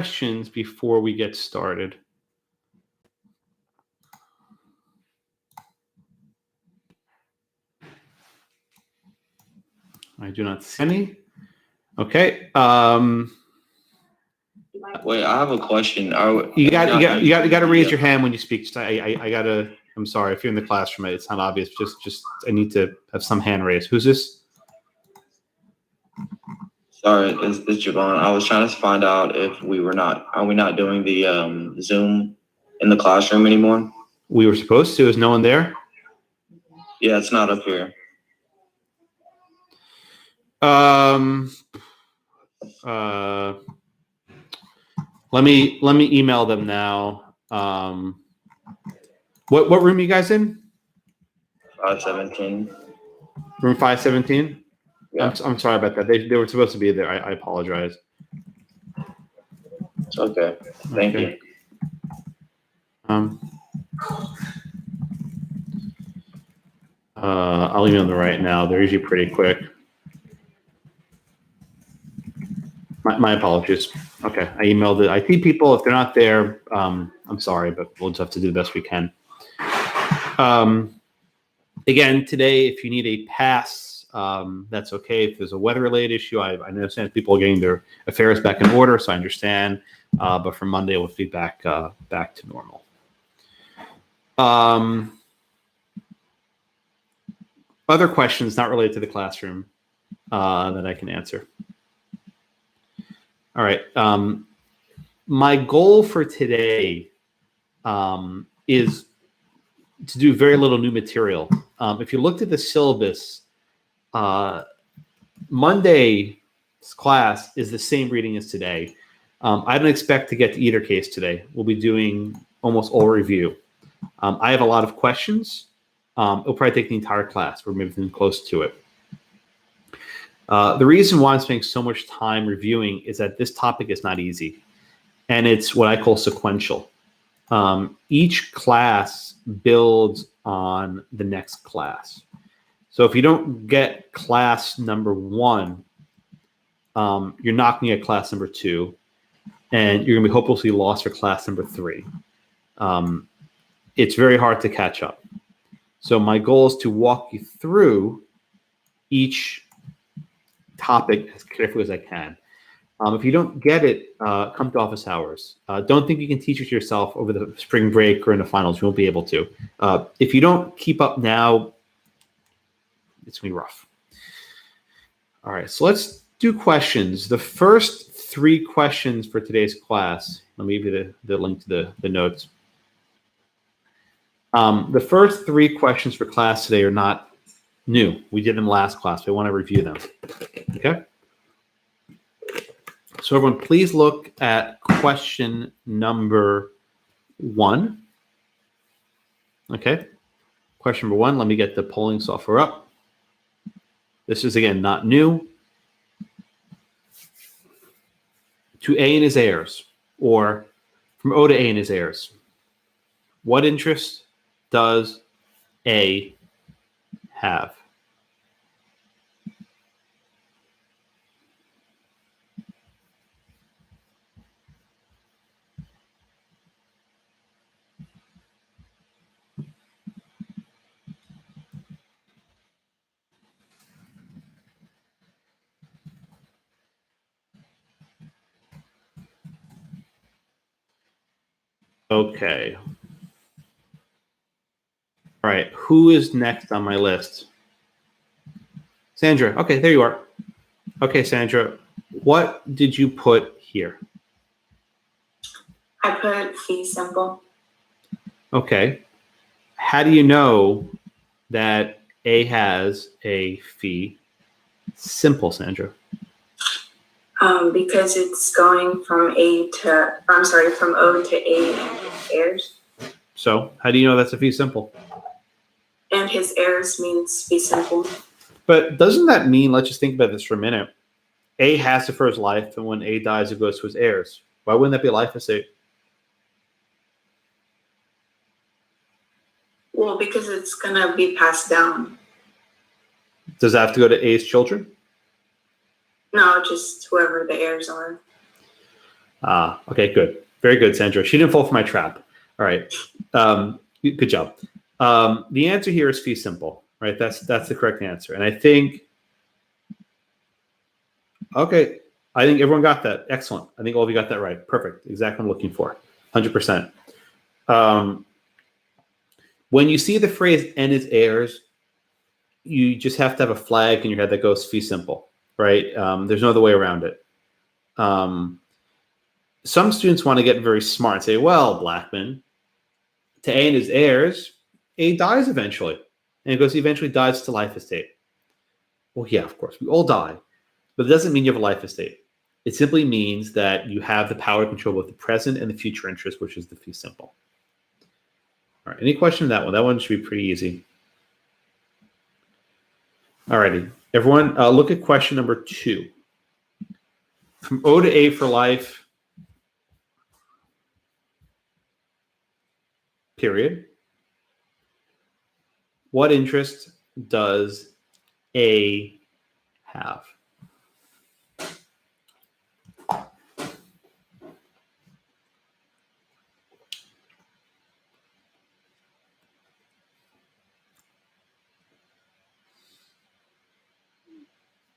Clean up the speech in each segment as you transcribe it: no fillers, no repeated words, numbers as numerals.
questions before we get started? I do not see any. Okay. Wait, I have a question. You got to raise your hand when you speak. I gotta. I'm sorry if you're in the classroom. It's not obvious. Just I need to have some hand raised. Who's this? Sorry, it's Javon. I was trying to find out if are we not doing the Zoom in the classroom anymore? We were supposed to. Is no one there? Yeah, it's not up here. Let me email them now. What room are you guys in? 517. Room 517? Yeah. I'm sorry about that. They were supposed to be there. I apologize. It's okay. Thank you. I'll email them right now. They're usually pretty quick. My apologies. Okay, I emailed the IT people. If they're not there, I'm sorry, but we'll just have to do the best we can. Again, today, if you need a pass, that's okay. If there's a weather-related issue, I understand people are getting their affairs back in order, so I understand. But from Monday, we'll be back to normal. Other questions not related to the classroom that I can answer. All right. My goal for today is to do very little new material. If you looked at the syllabus, Monday's class is the same reading as today. I don't expect to get to either case today. We'll be doing almost all review. I have a lot of questions. It'll probably take the entire class. We're moving close to it. The reason why I'm spending so much time reviewing is that this topic is not easy, and it's what I call sequential. Each class builds on the next class. So if you don't get class number 1, you're not going to get class number 2, and you're going to be hopelessly lost for class number 3. It's very hard to catch up. So my goal is to walk you through each topic as carefully as I can. If you don't get it, come to office hours. Don't think you can teach it yourself over the spring break or in the finals. You won't be able to. If you don't keep up now, it's going to be rough. All right, so let's do questions. The first 3 questions for today's class, let me give you the link to the notes. The first 3 questions for class today are not new. We did them last class. We want to review them. Okay? So everyone, please look at question number 1. Okay? Question number 1, let me get the polling software up. This is, again, not new. To A and his heirs, or from O to A and his heirs. What interest does A have? Okay. All right, who is next on my list? Sandra. Okay, there you are. Okay, Sandra, what did you put here? I put fee simple. Okay. How do you know that A has a fee simple, Sandra? Because it's going from O to A and his heirs. So how do you know that's a fee simple? And his heirs means fee simple. But doesn't that mean, let's just think about this for a minute, A has it for his life, and when A dies, it goes to his heirs. Why wouldn't that be a life estate? Well, because it's going to be passed down. Does that have to go to A's children? No, just whoever the heirs are. Okay, good. Very good, Sandra. She didn't fall for my trap. All right. Good job. The answer here is fee simple, right? That's the correct answer. And I think everyone got that. Excellent. I think all of you got that right. Perfect. Exactly what I'm looking for. 100%. When you see the phrase "and its heirs," you just have to have a flag in your head that goes fee simple, right? There's no other way around it. Some students want to get very smart and say, well, Blackman, to A and his heirs, A dies eventually. And it goes, he eventually dies to life estate. Well, yeah, of course, we all die. But it doesn't mean you have a life estate. It simply means that you have the power to control both the present and the future interest, which is the fee simple. All right, any question on that one? That one should be pretty easy. All righty, everyone, look at question number 2. From O to A for life, period. What interest does A have?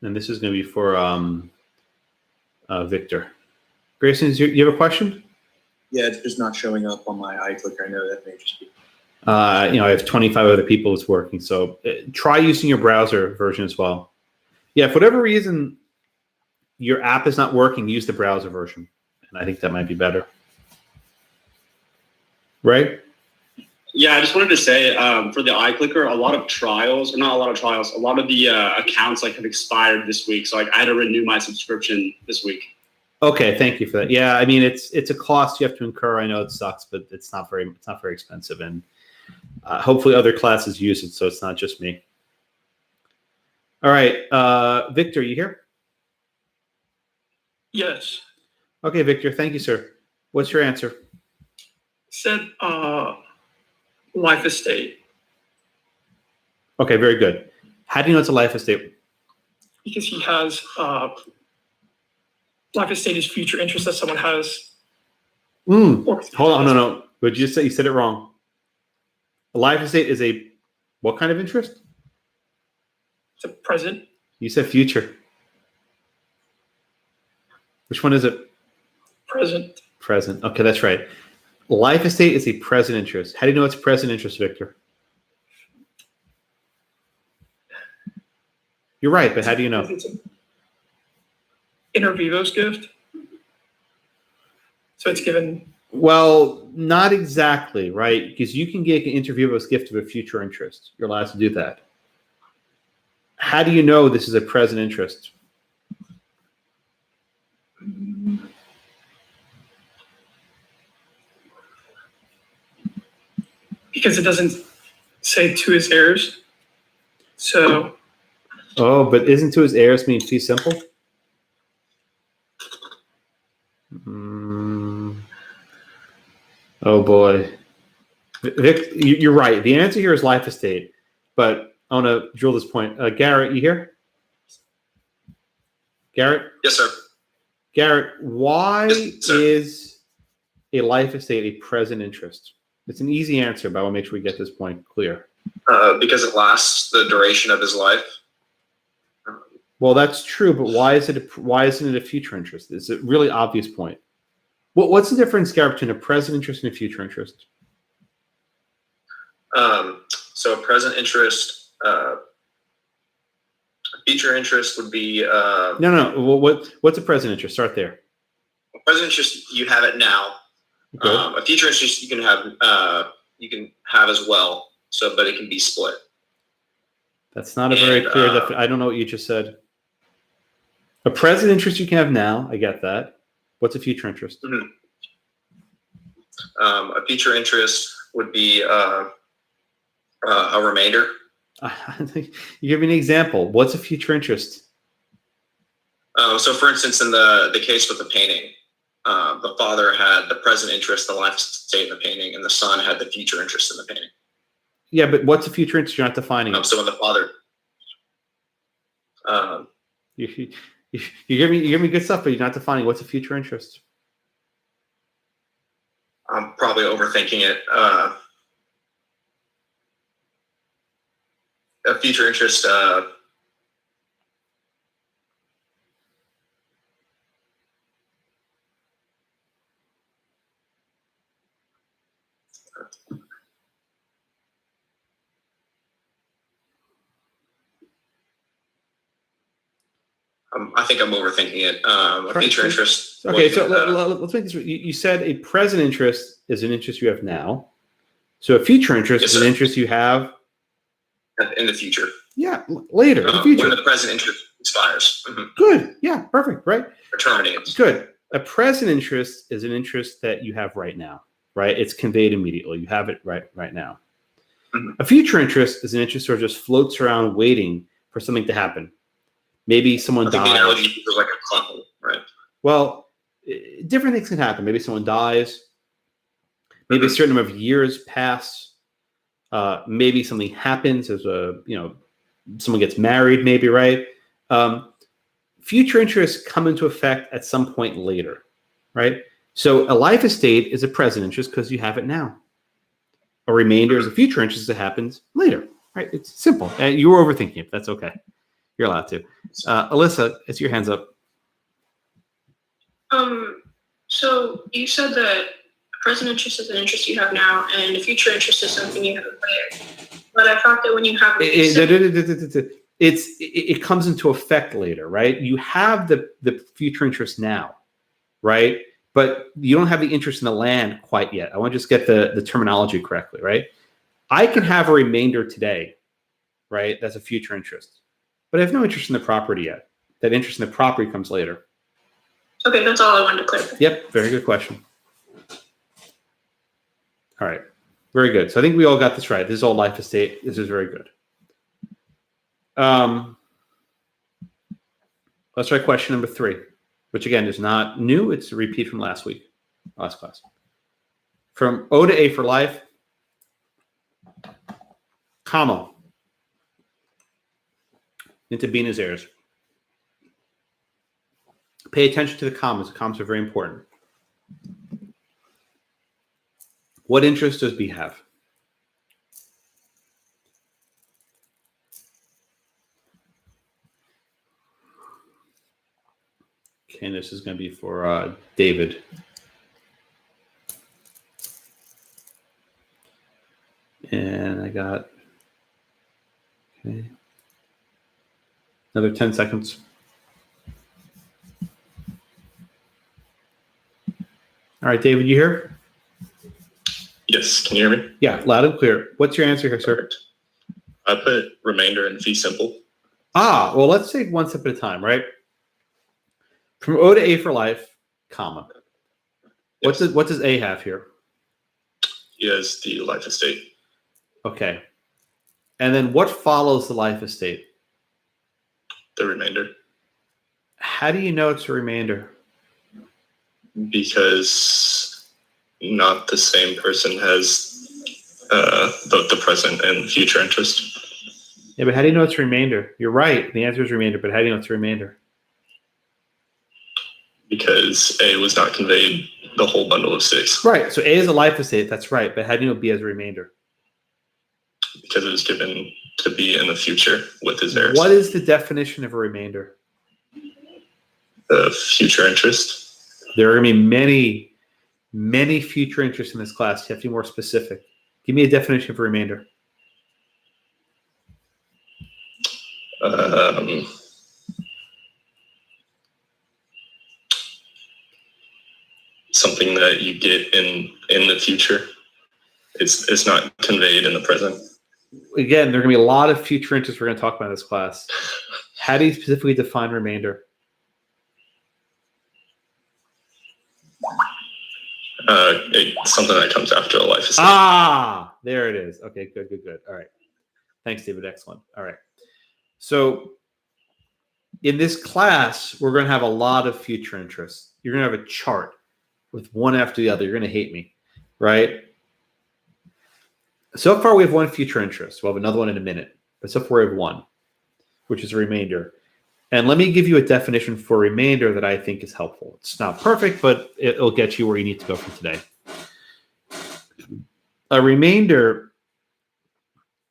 And this is going to be for Victor. Grayson, you have a question? Yeah, it's just not showing up on my iClicker. I know that may just be. I have 25 other people it's working. So try using your browser version as well. Yeah, for whatever reason, your app is not working, use the browser version. And I think that might be better. Right? Yeah, I just wanted to say for the iClicker, a lot of the accounts have expired this week. So I had to renew my subscription this week. Okay, thank you for that. Yeah, I mean it's a cost you have to incur. I know it sucks, but it's not very expensive, and hopefully other classes use it, so it's not just me. All right, Victor, you here? Yes. Okay, Victor, thank you, sir. What's your answer? Said life estate. Okay, very good. How do you know it's a life estate? Because he has life estate is future interest that someone has. Hold on, no. But you said it wrong. A life estate is a what kind of interest? It's a present. You said future. Which one is it? Present. Present. Okay, that's right. Life estate is a present interest. How do you know it's present interest, Victor? You're right, but how do you know? It's an inter vivos gift. So it's given. Well, not exactly, right? Because you can get an inter vivos gift of a future interest. You're allowed to do that. How do you know this is a present interest? Because it doesn't say to his heirs. So. Oh, but isn't to his heirs mean fee simple? Oh boy, Vic, you're right. The answer here is life estate, but I want to drill this point. Garrett, you here? Garrett? Yes, sir. Garrett, why Yes, sir. is a life estate a present interest? It's an easy answer, but I want to make sure we get this point clear. Because it lasts the duration of his life. Well, that's true, but why isn't it a future interest? It's a really obvious point. What's the difference, Garrett, between a present interest and a future interest? So a present interest, a future interest would be No. Well, what's a present interest? Start there. present interest. You have it now. Good. A future interest you can have as well. So, but it can be split. That's not a very clear definition. I don't know what you just said. A present interest you can have now. I get that. What's a future interest? Mm-hmm. A future interest would be a remainder. You give me an example. What's a future interest? So, for instance, in the case with the painting, the father had the present interest, the life estate in the painting, and the son had the future interest in the painting. Yeah, but what's a future interest? You're not defining it. So when the father, You give me good stuff, but you're not defining what's a future interest. probably overthinking it. A future interest. I think I'm overthinking it. A future interest. Okay, so let's make this. You said a present interest is an interest you have now. So a future interest is an interest you have in the future. Yeah, later in the future. When the present interest expires. Mm-hmm. Good. Yeah, perfect. Right. Or terminates. Good. A present interest is an interest that you have right now. Right. It's conveyed immediately. You have it right now. Mm-hmm. A future interest is an interest that just floats around waiting for something to happen. Maybe someone dies. The analogy is like a cloud, right? Well, different things can happen. Maybe someone dies. Maybe a certain number of years pass. Maybe something happens as someone gets married. Maybe, right? Future interests come into effect at some point later, right? So a life estate is a present interest because you have it now. A remainder is a future interest that happens later, right? It's simple. You were overthinking it. That's okay. You're allowed to. Alyssa, it's your hands up. So you said that present interest is an interest you have now, and the future interest is something you have later. But I thought that when you have it comes into effect later, right? You have the future interest now, right? But you don't have the interest in the land quite yet. I want to just get the terminology correctly, right? I can have a remainder today, right? That's a future interest. But I have no interest in the property yet. That interest in the property comes later. Okay, that's all I wanted to clarify. Yep, very good question. All right, very good. So I think we all got this right. This is all life estate. This is very good. Let's try question number 3, which again is not new. It's a repeat from last class. From O to A for life, comma. Into Bina's heirs. Pay attention to the commas. The commas are very important. What interest does B have? Okay, and this is going to be for David. And I got, okay. Another 10 seconds. All right, David, you here? Yes, can you hear me? Yeah, loud and clear. What's your answer here, sir? Perfect. I put remainder in fee simple. Well, let's take one step at a time, right? From O to A for life, comma. Yes. What does A have here? He has the life estate. Okay. And then what follows the life estate? The remainder. How do you know it's a remainder? Because not the same person has both the present and future interest. Yeah, but how do you know it's a remainder? You're right. The answer is remainder, but how do you know it's a remainder? Because A was not conveyed the whole bundle of 6. Right. So A is a life estate. That's right. But how do you know B has a remainder? Because it was given to B in the future with his heirs. What is the definition of a remainder? The future interest. There are going to be many future interests in this class. You have to be more specific. Give me a definition of a remainder. Something that you get in the future. It's not conveyed in the present. Again, there are going to be a lot of future interests we're going to talk about in this class. How do you specifically define remainder? It's something that comes after a life estate. There it is. Okay, good. All right. Thanks, David. Excellent. All right. So in this class, we're going to have a lot of future interests. You're going to have a chart with one after the other. You're going to hate me, right? So far, we have one future interest. We'll have another one in a minute. But so far, we have one, which is a remainder. And let me give you a definition for remainder that I think is helpful. It's not perfect, but it'll get you where you need to go from today. A remainder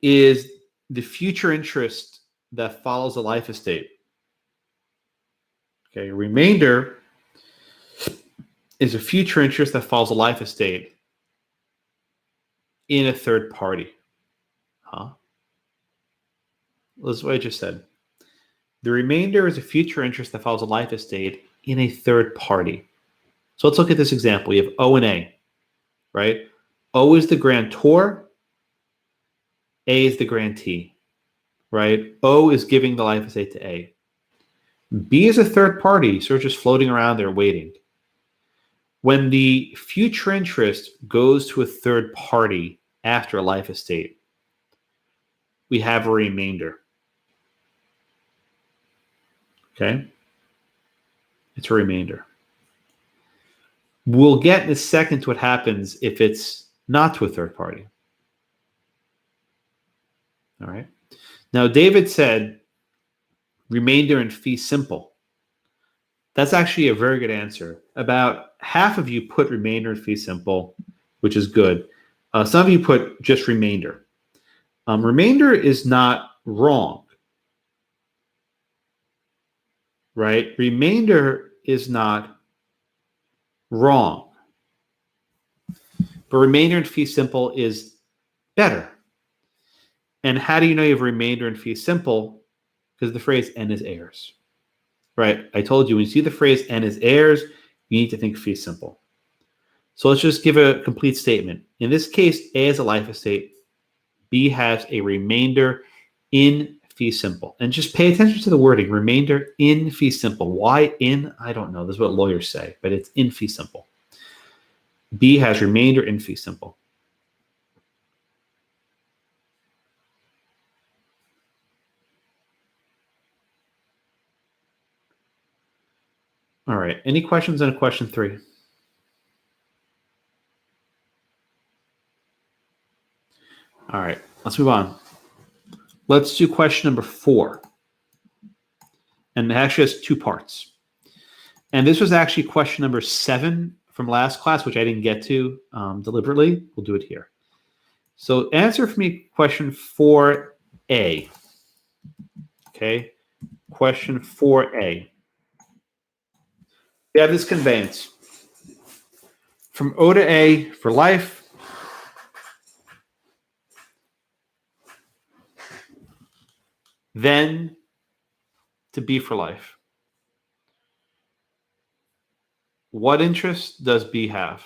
is the future interest that follows a life estate. Okay, a remainder is a future interest that follows a life estate in a third party. Huh? That's what I just said. The remainder is a future interest that follows a life estate in a third party. So let's look at this example. You have O and A, right? O is the grantor. A is the grantee, right? O is giving the life estate to A. B is a third party, so it's just floating around there waiting. When the future interest goes to a third party after a life estate, we have a remainder. Okay? It's a remainder. We'll get in a second to what happens if it's not to a third party. All right. Now, David said remainder in fee simple. That's actually a very good answer. About half of you put remainder in fee simple, which is good. Some of you put just remainder. Remainder is not wrong, right? Remainder is not wrong. But remainder in fee simple is better. And how do you know you have remainder in fee simple? Because the phrase N is heirs. Right? I told you when you see the phrase N is heirs, you need to think fee simple. So let's just give a complete statement. In this case, A has a life estate. B has a remainder in fee simple. And just pay attention to the wording, remainder in fee simple. Why in? I don't know. This is what lawyers say, but it's in fee simple. B has remainder in fee simple. All right. Any questions on question 3? All right. Let's move on. Let's do question number 4. And it actually has 2 parts. And this was actually question number 7 from last class, which I didn't get to deliberately. We'll do it here. So answer for me question 4A. Okay. Question 4A. We have this conveyance from O to A for life, then to B for life. What interest does B have?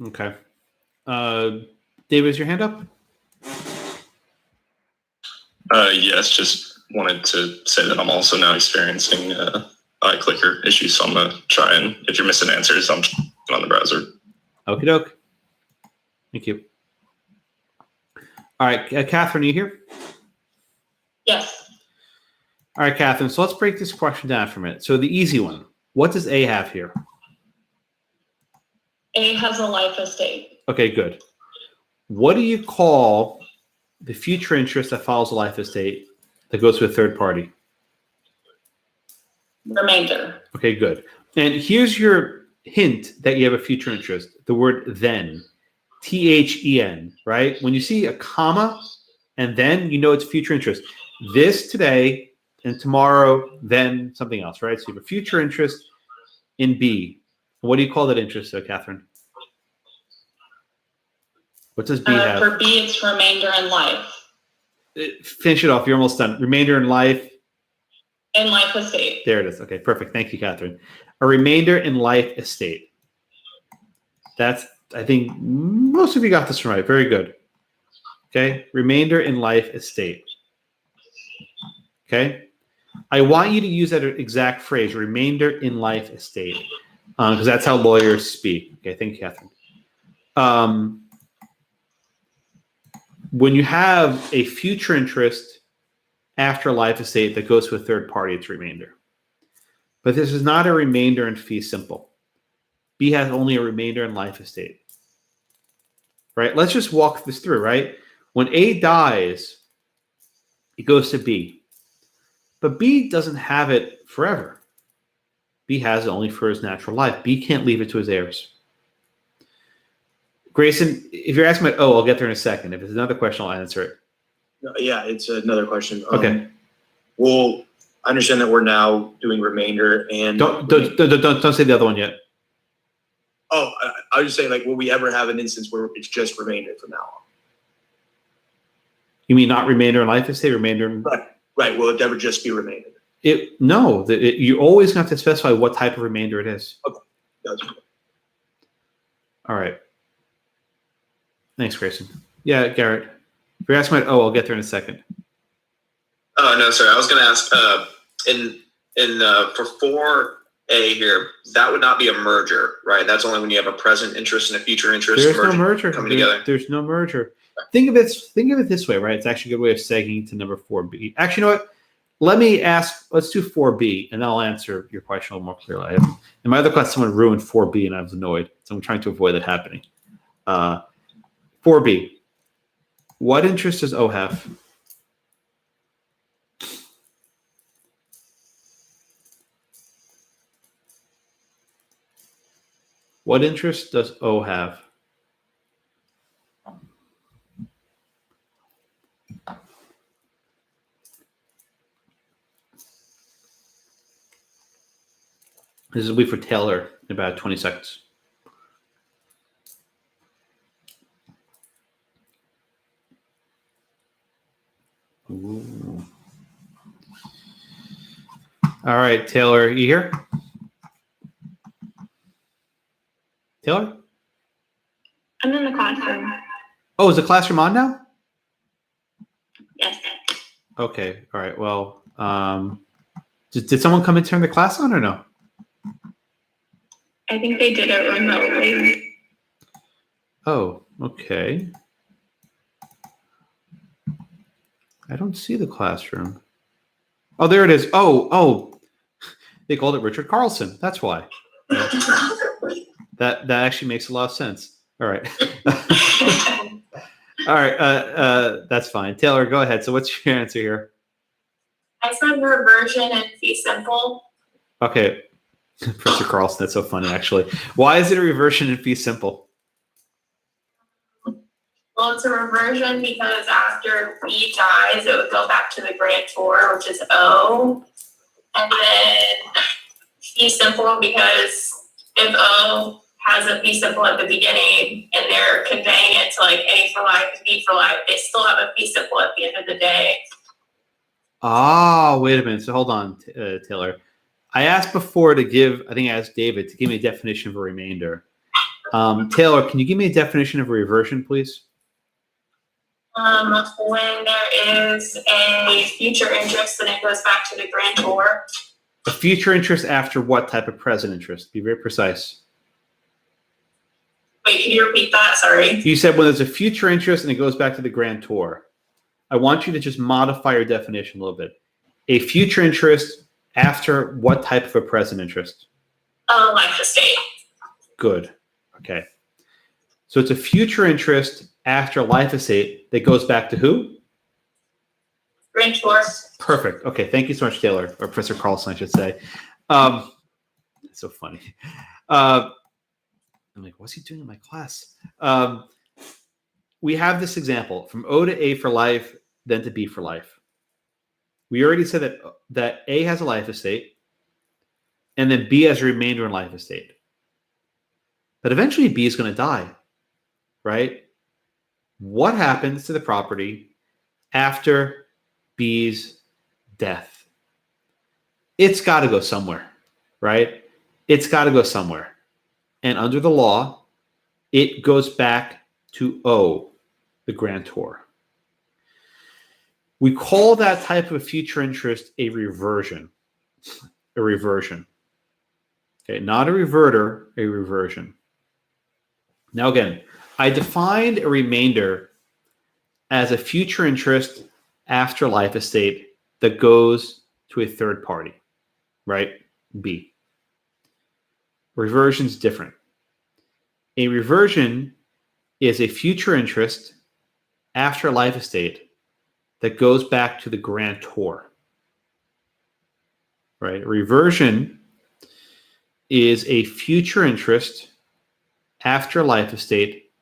Okay. David, is your hand up? Yes, just wanted to say that I'm also now experiencing eye clicker issues, so I'm going to try and, if you're missing answers, I'm on the browser. Okie doke. Thank you. All right, Catherine, are you here? Yes. All right, Catherine, so let's break this question down for a minute. So the easy one, what does A have here? A has a life estate. Okay, good. What do you call the future interest that follows a life estate that goes to a third party? Remainder. Okay, good. And here's your hint that you have a future interest, the word then, THEN, right? When you see a comma and then, you know it's future interest. This today and tomorrow, then something else, right? So you have a future interest in B. What do you call that interest, Catherine? What does B have? For B, it's remainder in life. Finish it off. You're almost done. Remainder in life. In life estate. There it is. Okay, perfect. Thank you, Catherine. A remainder in life estate. That's, I think, most of you got this right. Very good. Okay, remainder in life estate. Okay, I want you to use that exact phrase, remainder in life estate, because that's how lawyers speak. Okay, thank you, Catherine. When you have a future interest after a life estate that goes to a third party, it's remainder. But this is not a remainder in fee simple. B has only a remainder in life estate. Right? Let's just walk this through, right? When A dies, it goes to B. But B doesn't have it forever. B has it only for his natural life. B can't leave it to his heirs. Grayson, if you're asking about I'll get there in a second. If it's another question, I'll answer it. Yeah, it's another question. Okay. Well, I understand that we're now doing remainder and Don't say the other one yet. Oh, I was just saying, like, will we ever have an instance where it's just remainder from now on? You mean not remainder in life estate, remainder in... Right. Will it ever just be remainder? No. You always have to specify what type of remainder it is. Okay. That's good. All right. Thanks, Grayson. Yeah, Garrett. If you're asking about I'll get there in a second. Oh, no, sorry. I was going to ask, for 4A here, that would not be a merger, right? That's only when you have a present interest and a future interest. There's no merger coming together. There's no merger. Think of it this way, right? It's actually a good way of segueing to number 4B. Actually, you know what? Let's do 4B, and I'll answer your question a little more clearly. In my other class, someone ruined 4B, and I was annoyed. So I'm trying to avoid that happening. 4B. What interest does O have? What interest does O have? This will be for Taylor in about 20 seconds. Ooh. All right, Taylor, you here? Taylor? I'm in the classroom. Oh, is the classroom on now? Yes. Okay. All right. Well, did someone come and turn the class on or no? I think they did it remotely. Oh, okay. I don't see the classroom. Oh, there it is. Oh, they called it Richard Carlson. That's why. That actually makes a lot of sense. All right. All right. That's fine. Taylor, go ahead. So what's your answer here? I said reversion and fee simple. Okay. Professor Carlson, that's so funny, actually. Why is it a reversion and fee simple? Well, it's a reversion because after B dies, it would go back to the grantor, which is O. And then fee simple because if O has a fee simple at the beginning and they're conveying it to like A for life, B for life, they still have a fee simple at the end of the day. Oh, wait a minute. So hold on, Taylor. I asked before I asked David to give me a definition of a remainder. Taylor, can you give me a definition of a reversion, please? When there is a future interest, then it goes back to the grantor. A future interest after what type of present interest? Be very precise. Wait, can you repeat that? Sorry. You said when there's a future interest and it goes back to the grantor. I want you to just modify your definition a little bit. A future interest after what type of a present interest? Life estate. Good. Okay. So it's a future interest after life estate that goes back to who? Grantor. Perfect. Okay. Thank you so much, Taylor, or Professor Carlson, I should say. It's so funny. I'm like, what's he doing in my class? We have this example from O to A for life, then to B for life. We already said that A has a life estate, and then B has a remainder in life estate. But eventually B is going to die, right? What happens to the property after B's death? It's got to go somewhere, right? It's got to go somewhere. And under the law, it goes back to O, the grantor. We call that type of future interest a reversion. A reversion. Okay, not a reverter, a reversion. Now again, I defined a remainder as a future interest after life estate that goes to a third party, right? B. Reversion is different. A reversion is a future interest after a life estate that goes back to the grantor. Right? A reversion is a future interest after a life estate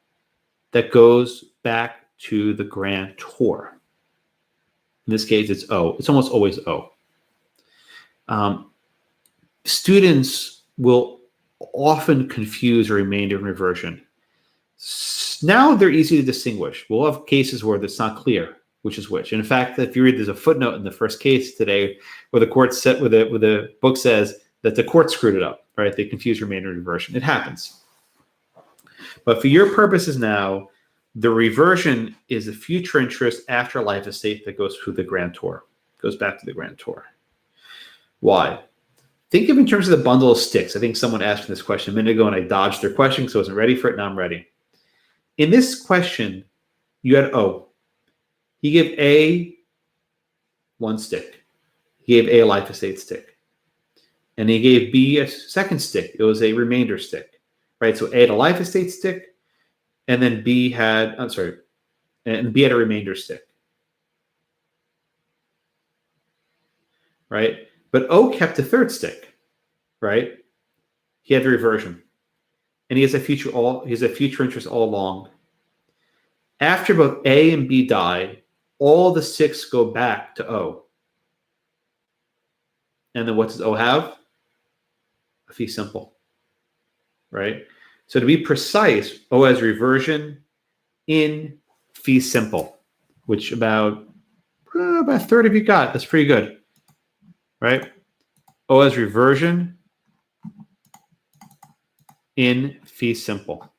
that goes back to the grantor. In this case, it's O. It's almost always O. Students will often confuse a remainder and reversion. Now they're easy to distinguish. We'll have cases where it's not clear which is which. And in fact, if you read, there's a footnote in the first case today where the court set, where the book says that the court screwed it up, right? They confused remainder and reversion. It happens. But for your purposes now, the reversion is a future interest after a life estate that goes to the grantor, goes back to the grantor. Why? Think of it in terms of the bundle of sticks. I think someone asked me this question a minute ago and I dodged their question because I wasn't ready for it. Now I'm ready. In this question, you had O. He gave A one stick. He gave A a life estate stick. And he gave B a second stick. It was a remainder stick, right? So A had a life estate stick, and then B had, and B had a remainder stick, right? But O kept a third stick, right? He had the reversion, and he has a future interest all along. After both A and B die, all the six go back to O. And then what does O have? A fee simple, right? So to be precise, O has reversion in fee simple, which about a third of you got. That's pretty good, right? O has reversion in fee simple.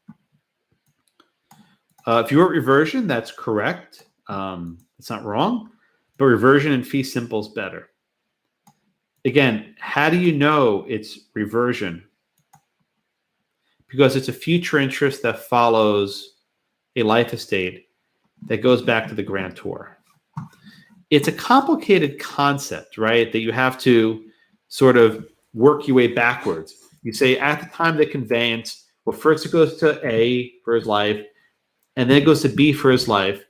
If you wrote reversion, that's correct. It's not wrong, but reversion in fee simple is better. Again, how do you know it's reversion? Because it's a future interest that follows a life estate that goes back to the grantor. It's a complicated concept, right? That you have to sort of work your way backwards. You say at the time of the conveyance, well, first it goes to A for his life, and then it goes to B for his life,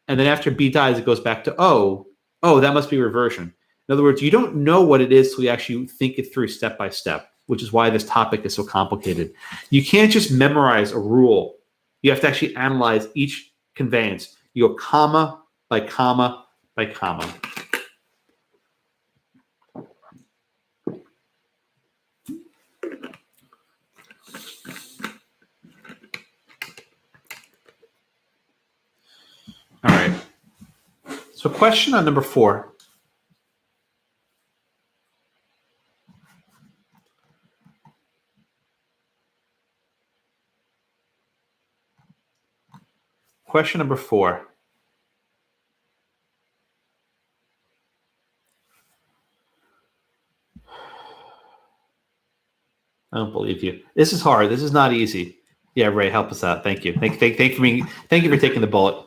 and then after B dies, it goes back to O. Oh, that must be reversion. In other words, you don't know what it is till you actually think it through step by step, which is why this topic is so complicated. You can't just memorize a rule. You have to actually analyze each conveyance. You go comma by comma by comma. All right. So question on number 4. Question number 4. I don't believe you. This is hard. This is not easy. Yeah, Ray, help us out. Thank you. Thank you for taking the bullet.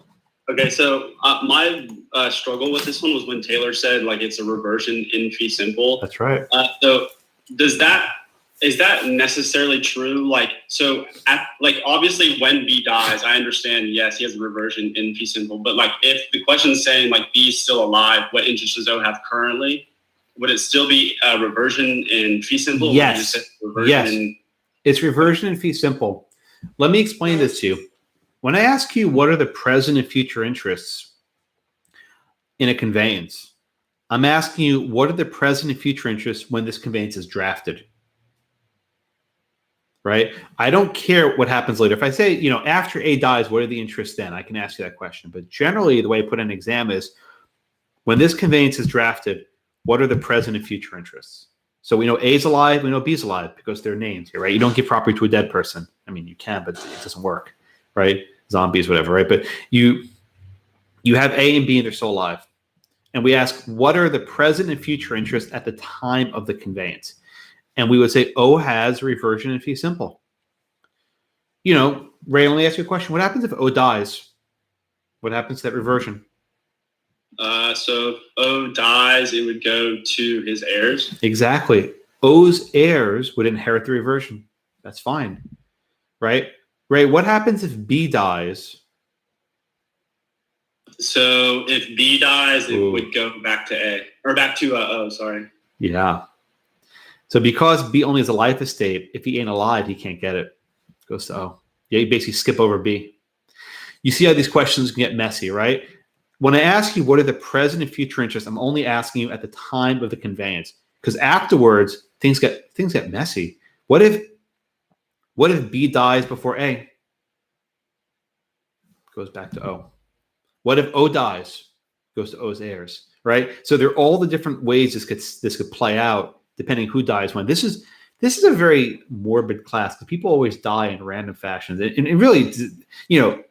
Okay, so my struggle with this one was when Taylor said like it's a reversion in fee simple. That's right. So is that necessarily true? Like, so obviously when B dies, I understand, yes, he has a reversion in fee simple, but like if the question is saying like B is still alive, what interest does O have currently? Would it still be a reversion in fee simple? Yes. It's reversion in fee simple. Let me explain this to you. When I ask you what are the present and future interests in a conveyance, I'm asking you what are the present and future interests when this conveyance is drafted, right? I don't care what happens later. If I say, after A dies, what are the interests then? I can ask you that question. But generally, the way I put in an exam is when this conveyance is drafted, what are the present and future interests? So we know A's alive, we know B's alive because they're named here, right? You don't give property to a dead person. I mean, you can, but it doesn't work, right? Zombies, whatever, right? But you have A and B and they're still alive. And we ask, what are the present and future interests at the time of the conveyance? And we would say O has reversion in fee simple. Ray, let me ask you a question. What happens if O dies? What happens to that reversion? So if O dies, it would go to his heirs. Exactly. O's heirs would inherit the reversion. That's fine, right? Ray, what happens if B dies? So if B dies, it Ooh. would go back to A or back to O. Sorry. Yeah. So because B only has a life estate, if he ain't alive, he can't get it. It goes to O. Yeah, you basically skip over B. You see how these questions can get messy, right? When I ask you what are the present and future interests, I'm only asking you at the time of the conveyance, because afterwards things get messy. What if B dies before A? Goes back to O. What if O dies? Goes to O's heirs, right? So there are all the different ways this could play out depending who dies when. This is a very morbid class because people always die in random fashion, and really, you know,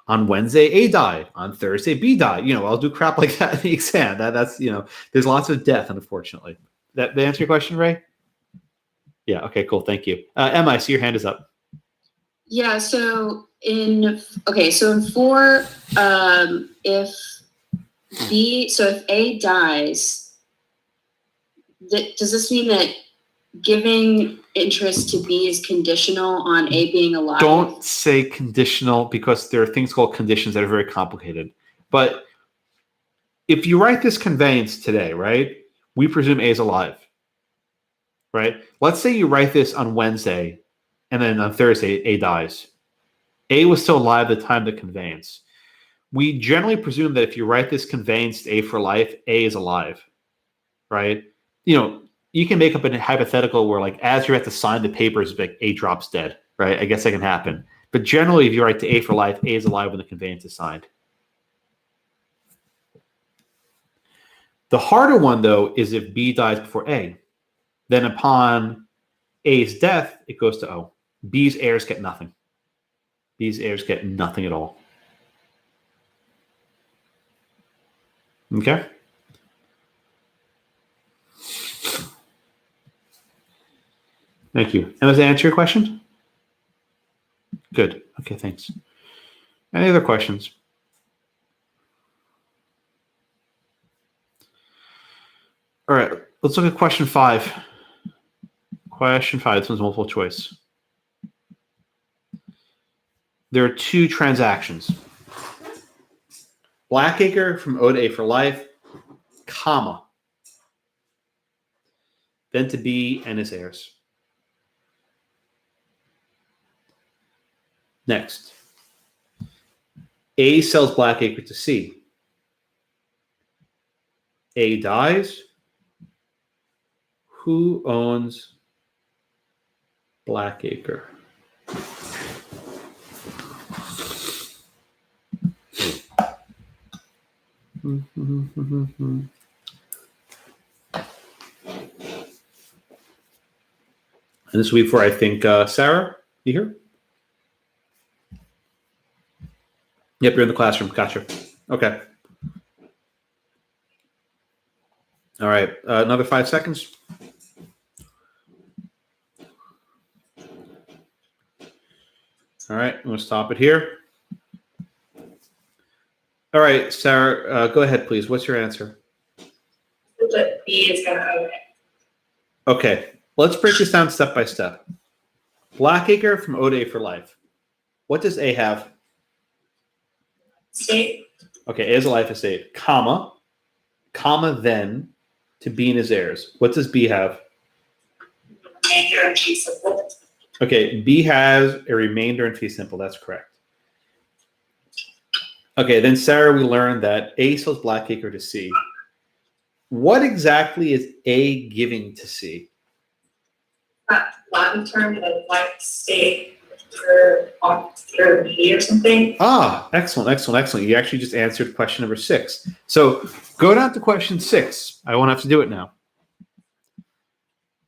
on Wednesday A died, on Thursday B died. You know, I'll do crap like that in the exam. That's there's lots of death, unfortunately. That answer your question, Ray? Yeah. Okay. Cool. Thank you, Emma. I see your hand is up. Yeah. So in 4, if A dies, does this mean that giving interest to B is conditional on A being alive? Don't say conditional because there are things called conditions that are very complicated. But if you write this conveyance today, right, we presume A is alive, right? Let's say you write this on Wednesday and then on Thursday A dies. A was still alive at the time of the conveyance. We generally presume that if you write this conveyance to A for life, A is alive, right? You know, you can make up a hypothetical where, like, as you're at to sign the papers, like A drops dead, right? I guess that can happen. But generally, if you write to A for life, A is alive when the conveyance is signed. The harder one, though, is if B dies before A. Then upon A's death, it goes to O. B's heirs get nothing. B's heirs get nothing at all. Okay? Thank you. And does that answer your question? Good. Okay, thanks. Any other questions? All right, let's look at question 5. Question 5, this one's multiple choice. There are 2 transactions. Blackacre from O to A for life, comma. Then to B and his heirs. Next. A sells Blackacre to C. A dies. Who owns Blackacre? And this will be for, I think, Sarah. You here? Yep, you're in the classroom. Gotcha. Okay. All right. Another 5 seconds. All right. I'm going to stop it here. All right, Sarah, go ahead, please. What's your answer? That B is going to own it. Okay. Let's break this down step by step. Blackacre from O to A for life. What does A have? State. Okay, A is a life estate, comma, then to B and his heirs. What does B have? Remainder and fee simple. Okay, B has a remainder in fee simple. That's correct. Okay, then Sarah, we learned that A sells Blackacre to C. What exactly is A giving to C? Latin term of life state for B or something. Ah, excellent. You actually just answered question number 6. So go down to question 6. I won't have to do it now.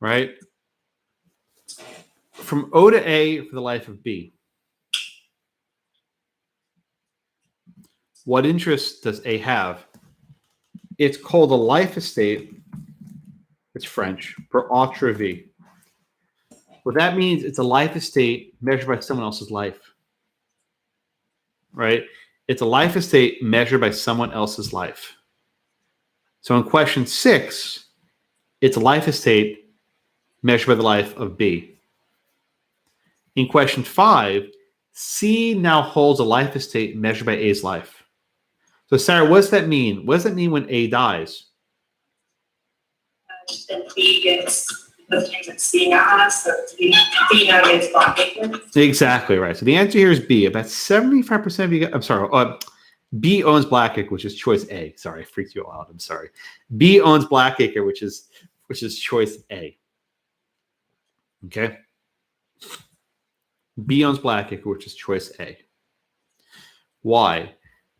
Right? From O to A for the life of B. What interest does A have? It's called a life estate. It's French, per autre vie. What that means, it's a life estate measured by someone else's life. Right? It's a life estate measured by someone else's life. So in question 6, It's a life estate measured by the life of B. In question 5, C now holds a life estate measured by A's life. So, Sarah, what does that mean? What does that mean when A dies? Then B gets the things that C now has, so B now gets block acre. Exactly right. So the answer here is B. About 75% of you guys, I'm sorry, B owns Blackacre, which is choice A. Sorry, I freaked you all out. I'm sorry. B owns Blackacre, which is choice A. Okay. B owns Blackacre, which is choice A. Why?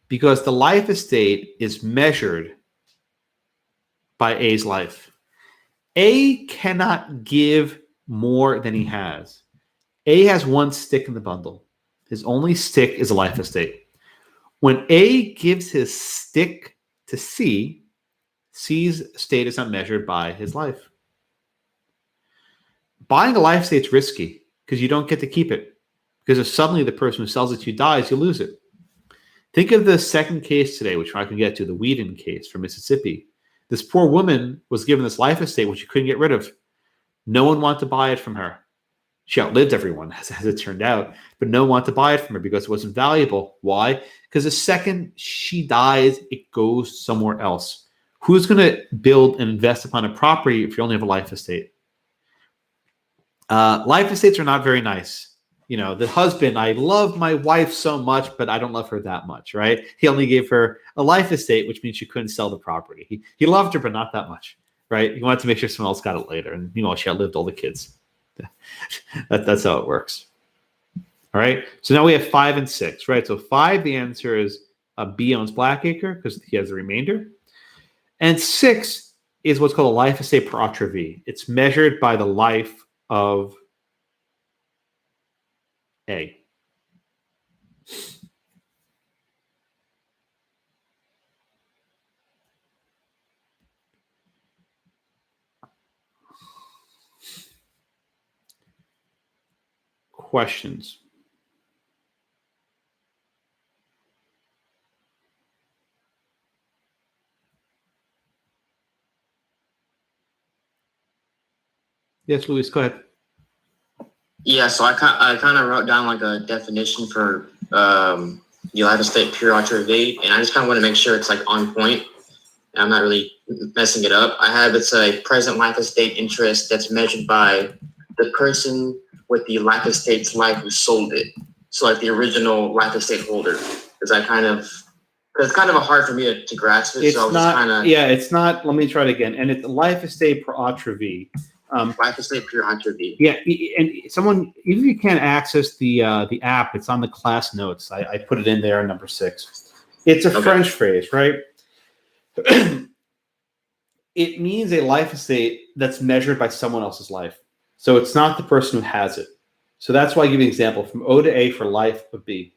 Because the life estate is measured by A's life. A cannot give more than he has. A has one stick in the bundle. His only stick is a life estate. When A gives his stick to C, C's estate is not measured by his life. Buying a life estate is risky because you don't get to keep it. Because if suddenly the person who sells it to you dies, you lose it. Think of the second case today, which I can get to, the Whedon case from Mississippi. This poor woman was given this life estate, which she couldn't get rid of. No one wanted to buy it from her. She outlived everyone, as it turned out, but no one wanted to buy it from her because it wasn't valuable. Why? Because the second she dies, it goes somewhere else. Who's going to build and invest upon a property if you only have a life estate? Life estates are not very nice. You know, the husband, I love my wife so much, but I don't love her that much, right? He only gave her a life estate, which means she couldn't sell the property. He loved her, but not that much, right? He wanted to make sure someone else got it later. And, you know, she outlived all the kids. That's how it works. All right. So now we have 5 and 6, right? So 5, the answer is B owns Blackacre because he has the remainder. And 6 is what's called a life estate per attribute. It's measured by the life of A. Questions? Yes, Luis, go ahead. Yeah, so I kind of wrote down like a definition for the life estate pure attribute, and I just kind of want to make sure it's like on point. I'm not really messing it up. I have it's a present life estate interest that's measured by the person with the life estate's life who sold it. So like the original life estate holder. Because it's kind of hard for me to grasp it. It's so not. Just kind of it's not. Let me try it again. And it's life estate per attribute. life estate pure attribute. Yeah, and someone, even if you can't access the app, it's on the class notes. I put it in there, number 6. It's a French phrase, right? It means a life estate that's measured by someone else's life. So it's not the person who has it. So that's why I give you an example from O to A for life of B.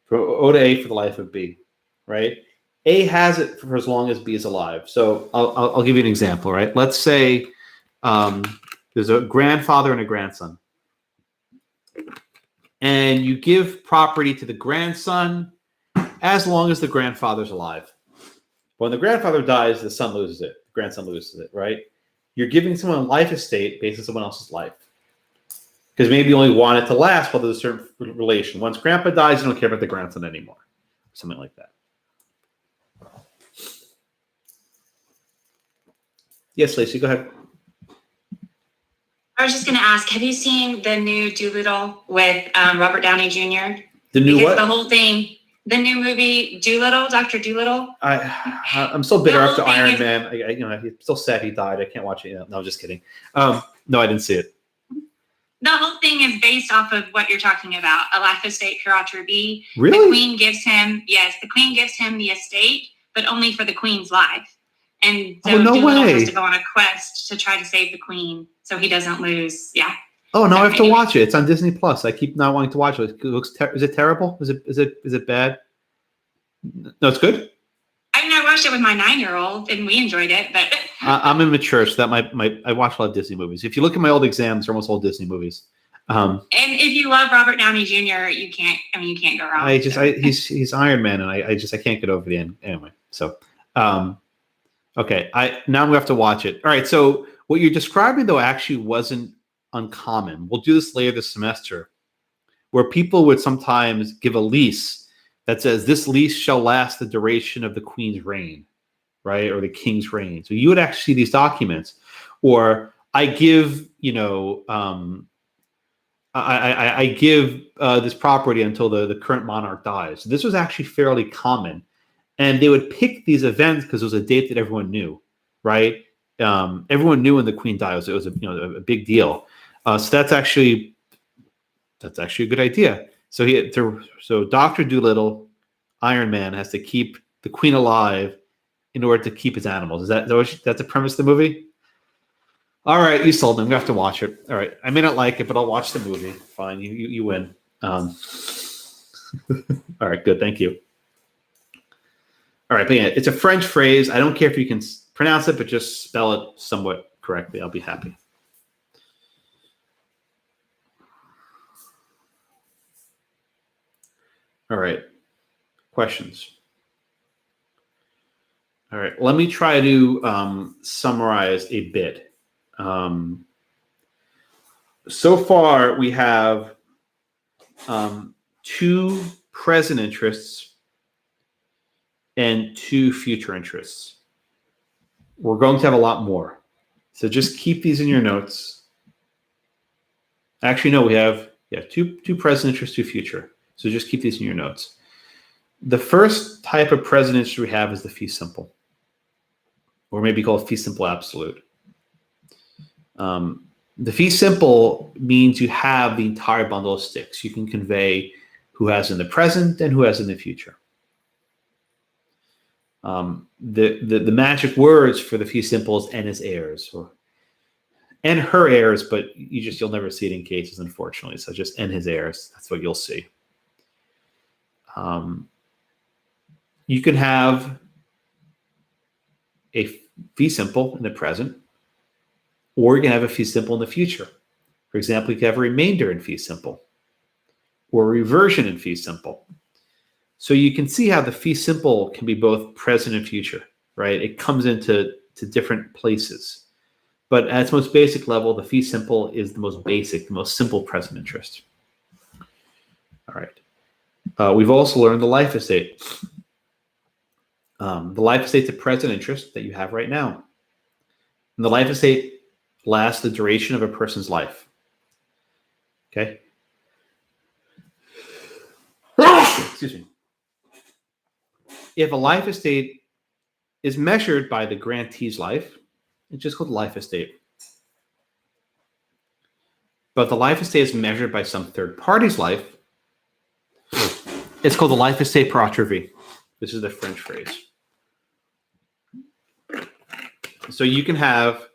From O to A for the life of B, right? A has it for as long as B is alive. So I'll give you an example, right? Let's say there's a grandfather and a grandson. And you give property to the grandson as long as the grandfather's alive. When the grandfather dies, the son loses it. The grandson loses it, right? You're giving someone a life estate based on someone else's life. Because maybe you only want it to last while there's a certain relation. Once grandpa dies, you don't care about the grandson anymore. Something like that. Yes, Lacey, go ahead. I was just going to ask, have you seen the new Doolittle with Robert Downey Jr.? The new what? The whole thing, the new movie Doolittle, Dr. Doolittle. I'm so bitter after Iron Man. I'm still sad he died. I can't watch it. No, I'm just kidding. No, I didn't see it. The whole thing is based off of what you're talking about, a life estate pure attribute. Really? The queen gives him the estate, but only for the queen's life. And so Doolittle has to go on a quest to try to save the queen so he doesn't lose. Yeah. Oh, no, I have to watch it. It's on Disney Plus. I keep not wanting to watch it. It looks is it terrible? Is it bad? No, it's good. I mean, I watched it with my 9-year-old and we enjoyed it, but I'm immature, so that I watch a lot of Disney movies. If you look at my old exams, they're almost all Disney movies. And if you love Robert Downey Jr., you can't go wrong. He's Iron Man, and I can't get over the end anyway. So, Okay, now we have to watch it. All right, so what you're describing though actually wasn't uncommon. We'll do this later this semester, where people would sometimes give a lease that says this lease shall last the duration of the queen's reign, right, or the king's reign. So you would actually see these documents, or I give, I give this property until the current monarch dies. So this was actually fairly common. And they would pick these events because it was a date that everyone knew, right? Everyone knew when the queen died. It was a big deal. So that's actually a good idea. So Dr. Dolittle, Iron Man, has to keep the queen alive in order to keep his animals. Is that the premise of the movie? All right, you sold me. I'm gonna have to watch it. All right, I may not like it, but I'll watch the movie. Fine, you win. All right, good. Thank you. All right, but yeah, it's a French phrase. I don't care if you can pronounce it, but just spell it somewhat correctly. I'll be happy. All right, questions? All right, let me try to summarize a bit. So far, we have 2 present interests and 2 future interests. We're going to have a lot more. So just keep these in your notes. Actually, no, we have two present interests, 2 future. So just keep these in your notes. The first type of present interest we have is the fee simple, or maybe called fee simple absolute. The fee simple means you have the entire bundle of sticks. You can convey who has in the present and who has in the future. The magic words for the fee simple is and his heirs, and her heirs, but you'll never see it in cases, unfortunately. So just and his heirs, that's what you'll see. You can have a fee simple in the present, or you can have a fee simple in the future. For example, you can have a remainder in fee simple, or a reversion in fee simple. So you can see how the fee simple can be both present and future, right? It comes into different places. But at its most basic level, the fee simple is the most basic, the most simple present interest. All right. We've also learned the life estate. The life estate is the present interest that you have right now. And the life estate lasts the duration of a person's life. Okay? Excuse me. If a life estate is measured by the grantee's life, it's just called life estate. But if the life estate is measured by some third party's life, it's called the life estate per autre vie. This is the French phrase. So you can have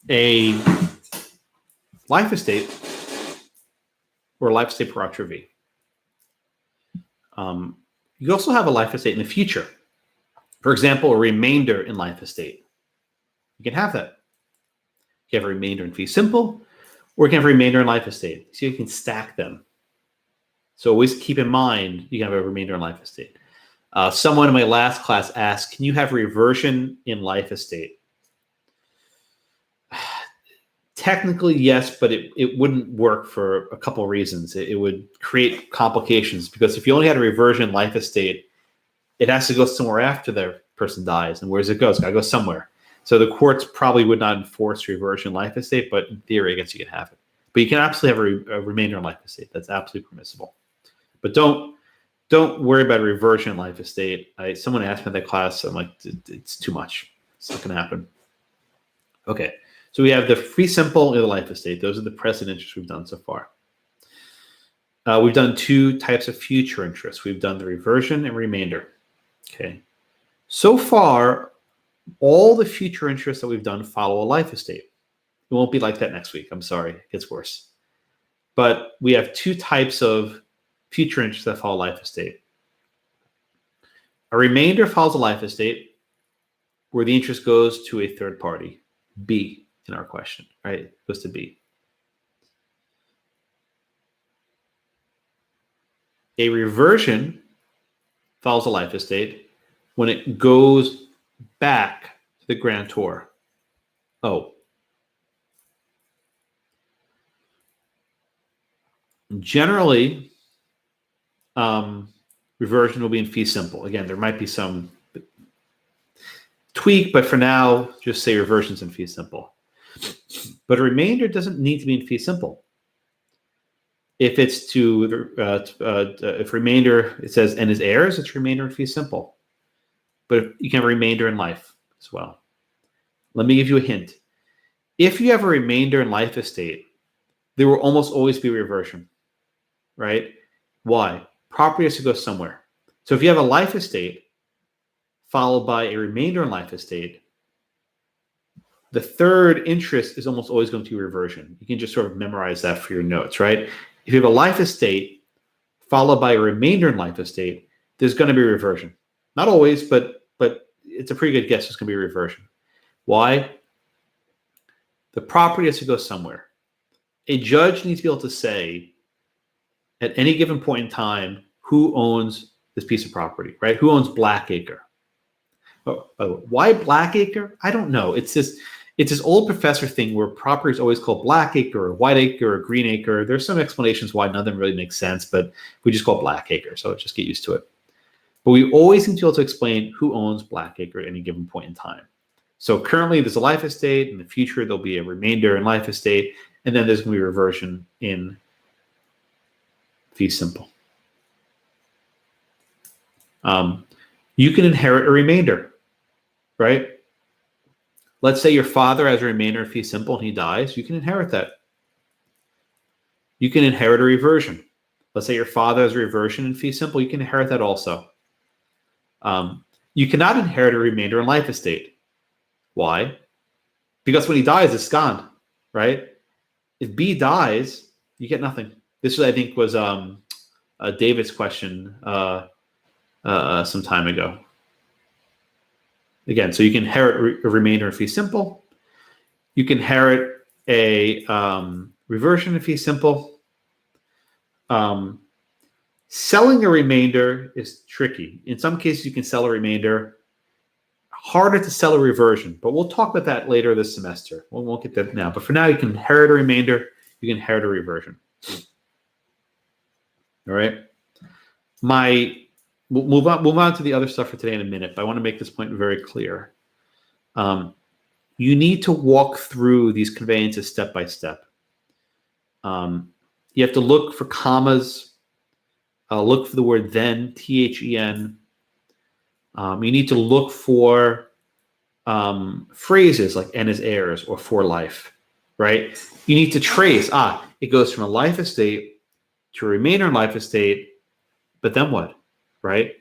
a life estate or a life estate per autre vie. You also have a life estate in the future. For example, a remainder in life estate. You can have that. You have a remainder in fee simple, or you can have a remainder in life estate. So you can stack them. So always keep in mind you can have a remainder in life estate. Someone in my last class asked, can you have reversion in life estate? Technically, yes, but it wouldn't work for a couple of reasons. It would create complications because if you only had a reversion in life estate, it has to go somewhere after the person dies. And where does it go? It's got to go somewhere. So the courts probably would not enforce reversion in life estate, but in theory, I guess you can have it. But you can absolutely have a remainder in life estate. That's absolutely permissible. But don't worry about reversion in life estate. Someone asked me in that class, I'm like, it's too much. It's not going to happen. Okay. So we have the fee simple and the life estate. Those are the present interests we've done so far. We've done 2 types of future interests. We've done the reversion and remainder. Okay. So far, all the future interests that we've done follow a life estate. It won't be like that next week. I'm sorry. It gets worse. But we have 2 types of future interests that follow life estate. A remainder follows a life estate where the interest goes to a third party, B in our question, right? It goes to B. A reversion follows a life estate when it goes back the grantor. Oh. Generally, reversion will be in fee simple. Again, there might be some tweak, but for now, just say reversion's in fee simple. But a remainder doesn't need to be in fee simple. If it's if remainder, it says, and his heirs, it's remainder in fee simple. But you can have a remainder in life as well. Let me give you a hint. If you have a remainder in life estate, there will almost always be reversion, right? Why? Property has to go somewhere. So if you have a life estate followed by a remainder in life estate, the third interest is almost always going to be reversion. You can just sort of memorize that for your notes, right? If you have a life estate followed by a remainder in life estate, there's going to be reversion. Not always, but it's a pretty good guess it's going to be reversion. Why? The property has to go somewhere. A judge needs to be able to say at any given point in time who owns this piece of property, right? Who owns Blackacre? Why Blackacre? I don't know. It's this old professor thing where property is always called Blackacre or Whiteacre or Greenacre. There's some explanations why none of them really make sense, but we just call it Blackacre, so just get used to it. But we always need to be able to explain who owns Blackacre at any given point in time. So currently there's a life estate. In the future, there'll be a remainder in life estate. And then there's going to be reversion in fee simple. You can inherit a remainder, right? Let's say your father has a remainder in fee simple and he dies. You can inherit that. You can inherit a reversion. Let's say your father has a reversion in fee simple. You can inherit that also. You cannot inherit a remainder in life estate. Why? Because when he dies, it's gone, right? If B dies, you get nothing. This, I think, was David's question some time ago. Again, so you can inherit a remainder in fee simple. You can inherit a reversion in fee simple. Selling a remainder is tricky. In some cases, you can sell a remainder. Harder to sell a reversion, but we'll talk about that later this semester. We won't get that now. But for now, you can inherit a remainder. You can inherit a reversion. All right. We'll move on to the other stuff for today in a minute, but I want to make this point very clear. You need to walk through these conveyances step by step. You have to look for commas. Look for the word then, THEN. You need to look for phrases like and his heirs or for life, right? You need to trace, it goes from a life estate to a remainder in life estate, but then what, right?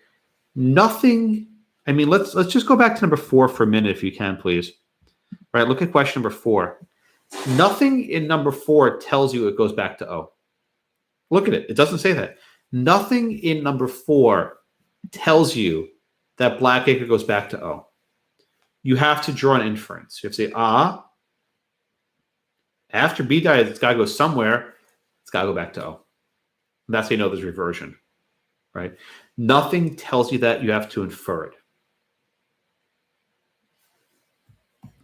Nothing, I mean, let's just go back to number 4 for a minute if you can, please. All right, look at question number 4. Nothing in number 4 tells you it goes back to O. Look at it. It doesn't say that. Nothing in number 4 tells you that Blackacre goes back to O. You have to draw an inference. You have to say, after B dies, it's got to go somewhere. It's got to go back to O. And that's how you know there's reversion, right? Nothing tells you that. You have to infer it,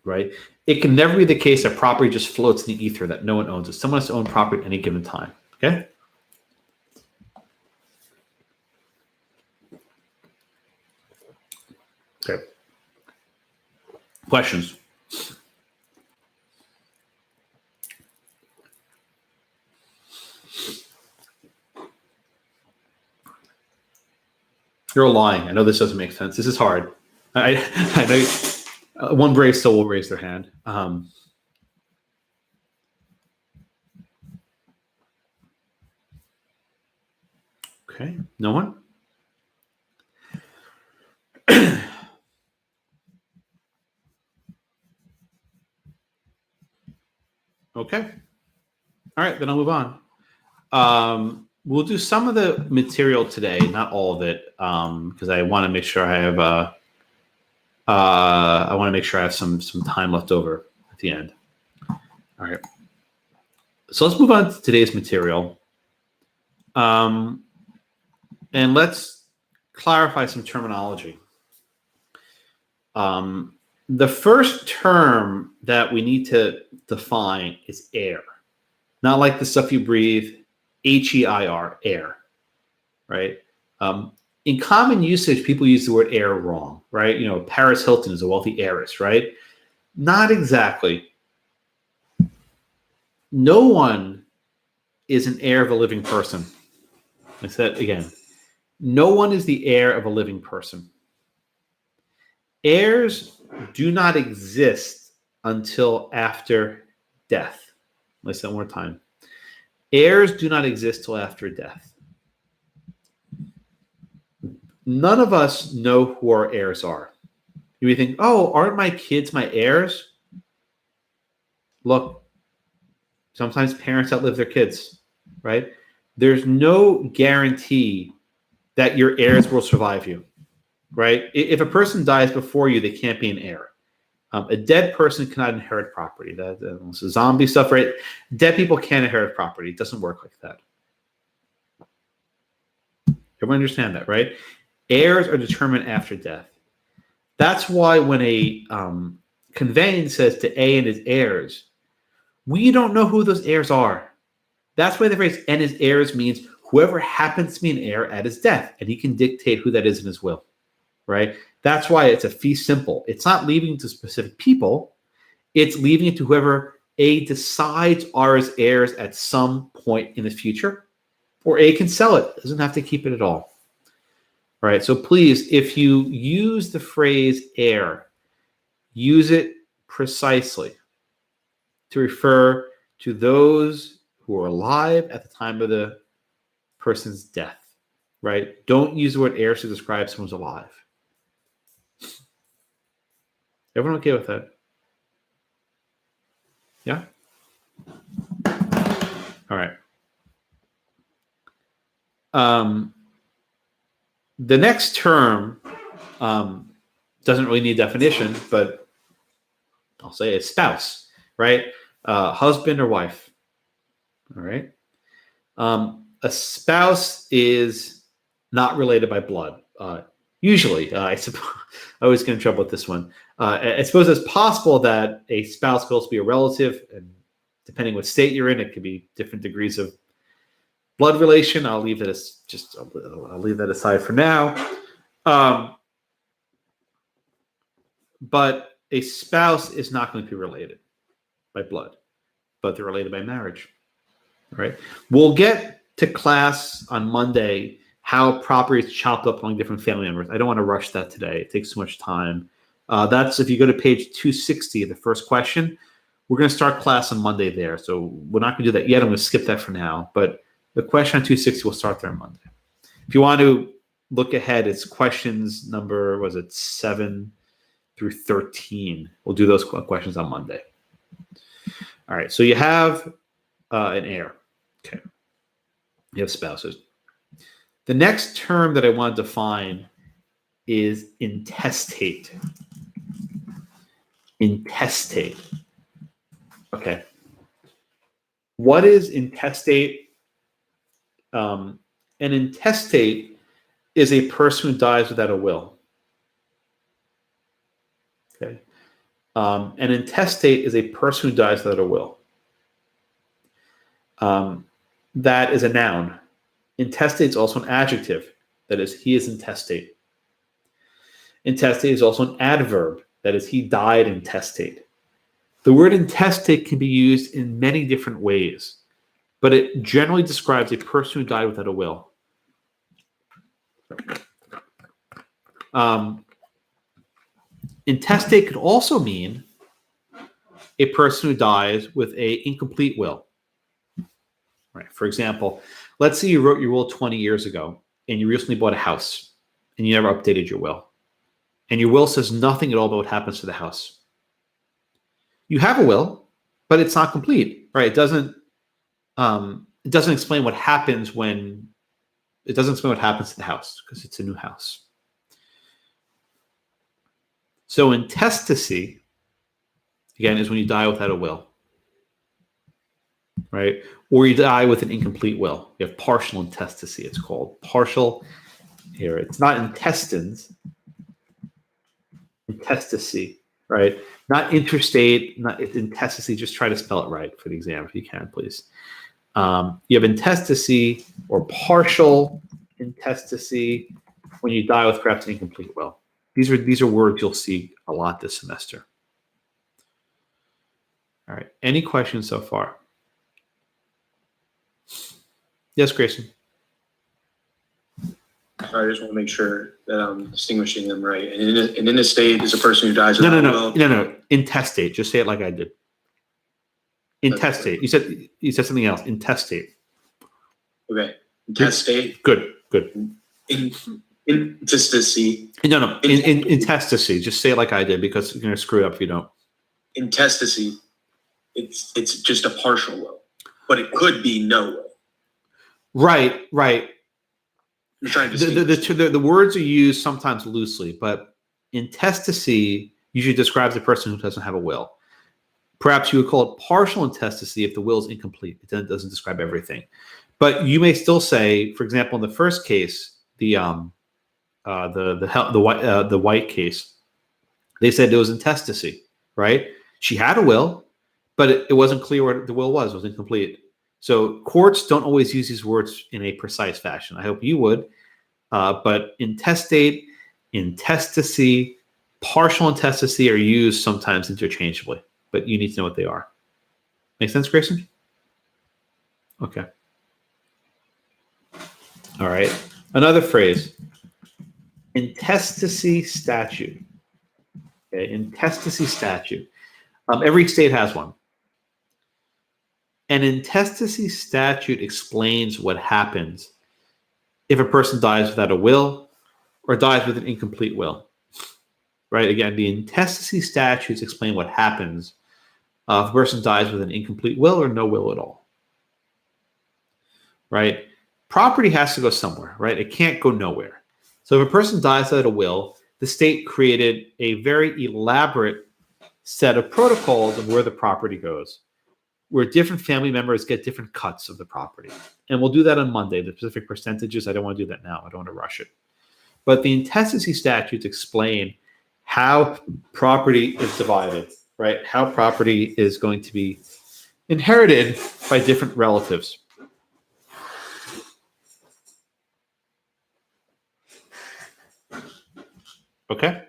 right? It can never be the case that property just floats in the ether, that no one owns it. Someone has to own property at any given time, okay? Okay. Questions? You're lying. I know this doesn't make sense. This is hard. I know one brave soul will raise their hand. Okay. No one? Okay. All right, then I'll move on. We'll do some of the material today, not all of it, because I want to make sure I have some time left over at the end. All right. So let's move on to today's material, and let's clarify some terminology. The first term that we need to define is air. Not like the stuff you breathe, H-E-I-R, air, right? In common usage, people use the word heir wrong, right? You know, Paris Hilton is a wealthy heiress, right? Not exactly. No one is an heir of a living person. I said again, no one is the heir of a living person. Heirs do not exist until after death. Listen one more time. Heirs do not exist till after death. None of us know who our heirs are. You may think, oh, aren't my kids my heirs? Look, sometimes parents outlive their kids, right? There's no guarantee that your heirs will survive you, right? If a person dies before you, they can't be an heir. A dead person cannot inherit property. That's zombie stuff, right? Dead people can't inherit property. It doesn't work like that. Everyone understand that, right? Heirs are determined after death. That's why when a conveyance says to A and his heirs, we don't know who those heirs are. That's why the phrase "and his heirs" means whoever happens to be an heir at his death, and he can dictate who that is in his will, right? That's why it's a fee simple. It's not leaving it to specific people. It's leaving it to whoever A decides are his heirs at some point in the future, or A can sell it. Doesn't have to keep it at all. All right, so please, if you use the phrase heir, use it precisely to refer to those who are alive at the time of the person's death, right? Don't use the word heir to describe someone's alive. Everyone okay with that? Yeah? All right. The next term doesn't really need definition, but I'll say it's spouse, right? Husband or wife. All right. A spouse is not related by blood. Usually, I always get in trouble with this one. I suppose it's possible that a spouse could also be a relative, and depending what state you're in, it could be different degrees of blood relation. I'll leave that as I'll leave that aside for now. But a spouse is not going to be related by blood, but they're related by marriage. All right. We'll get to class on Monday how property is chopped up among different family members. I don't want to rush that today. It takes too much time. That's if you go to page 260, the first question. We're going to start class on Monday there. So we're not going to do that yet. I'm going to skip that for now. But the question on 260 will start there on Monday. If you want to look ahead, it's questions number, 7 through 13. We'll do those questions on Monday. All right. So you have an heir. Okay. You have spouses. The next term that I want to define is intestate. Intestate. Okay. What is intestate? An intestate is a person who dies without a will. Okay. An intestate is a person who dies without a will. That is a noun. Intestate is also an adjective. That is, he is intestate. Intestate is also an adverb. That is, he died intestate. The word intestate can be used in many different ways, but it generally describes a person who died without a will. Intestate could also mean a person who dies with an incomplete will. Right. For example, let's say you wrote your will 20 years ago and you recently bought a house and you never updated your will. And your will says nothing at all about what happens to the house. You have a will, but it's not complete, right? It doesn't explain what happens when it doesn't explain what happens to the house because it's a new house. So intestacy, again, is when you die without a will, right? Or you die with an incomplete will. You have partial intestacy, it's called. Partial, here, it's not intestines, intestacy, right? Not interstate, not intestacy. Just try to spell it right for the exam if you can, please. You have intestacy or partial intestacy when you die with perhaps an incomplete will. These are words you'll see a lot this semester. All right. Any questions so far? Yes, Grayson. I just want to make sure that I'm distinguishing them right. And an intestate is a person who dies without No. Intestate. Just say it like I did. Intestate. You said something else. Intestate. Okay. Intestate. Good. Intestacy. No. Intestacy. Just say it like I did because you're gonna screw it up if you don't. Intestacy. It's just a partial will, but it could be no will. Right. You're trying to the words are used sometimes loosely, but intestacy usually describes a person who doesn't have a will. Perhaps you would call it partial intestacy if the will is incomplete. It doesn't describe everything. But you may still say, for example, in the first case, the white case, they said it was intestacy, right? She had a will, but it wasn't clear what the will was. It was incomplete. So courts don't always use these words in a precise fashion. I hope you would. But intestate, intestacy, partial intestacy are used sometimes interchangeably, but you need to know what they are. Make sense, Grayson? Okay. All right. Another phrase, Intestacy Statute. Okay, Intestacy Statute. Every state has one. An intestacy statute explains what happens if a person dies without a will or dies with an incomplete will. Right? Again, the intestacy statutes explain what happens if a person dies with an incomplete will or no will at all. Right? Property has to go somewhere, right? It can't go nowhere. So if a person dies without a will, the state created a very elaborate set of protocols of where the property goes, where different family members get different cuts of the property. And we'll do that on Monday, the specific percentages. I don't want to do that now. I don't want to rush it. But the intestacy statutes explain how property is divided, right? How property is going to be inherited by different relatives. Okay?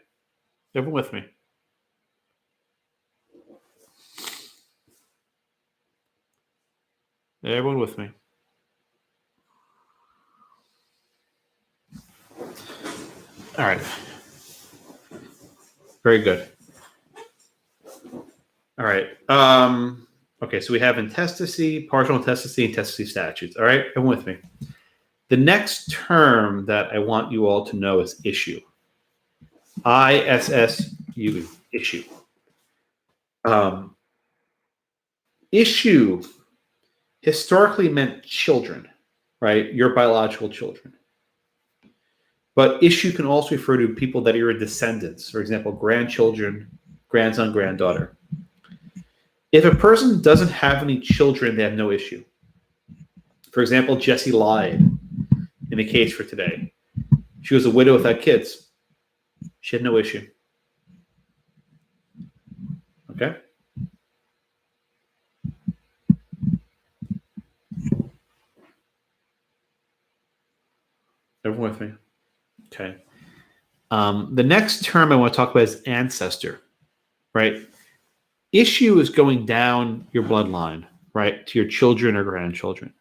Everyone with me? Everyone with me? All right. Very good. All right. Okay, so we have intestacy, partial intestacy, intestacy statutes. All right, everyone with me? The next term that I want you all to know is issue. ISSU, issue. Issue historically meant children, right? Your biological children. But issue can also refer to people that are your descendants. For example, grandchildren, grandson, granddaughter. If a person doesn't have any children, they have no issue. For example, Jessie lied in the case for today. She was a widow without kids. She had no issue. Okay? Everyone with me? Okay. The next term I want to talk about is ancestor, right? Issue is going down your bloodline, right, to your children or grandchildren.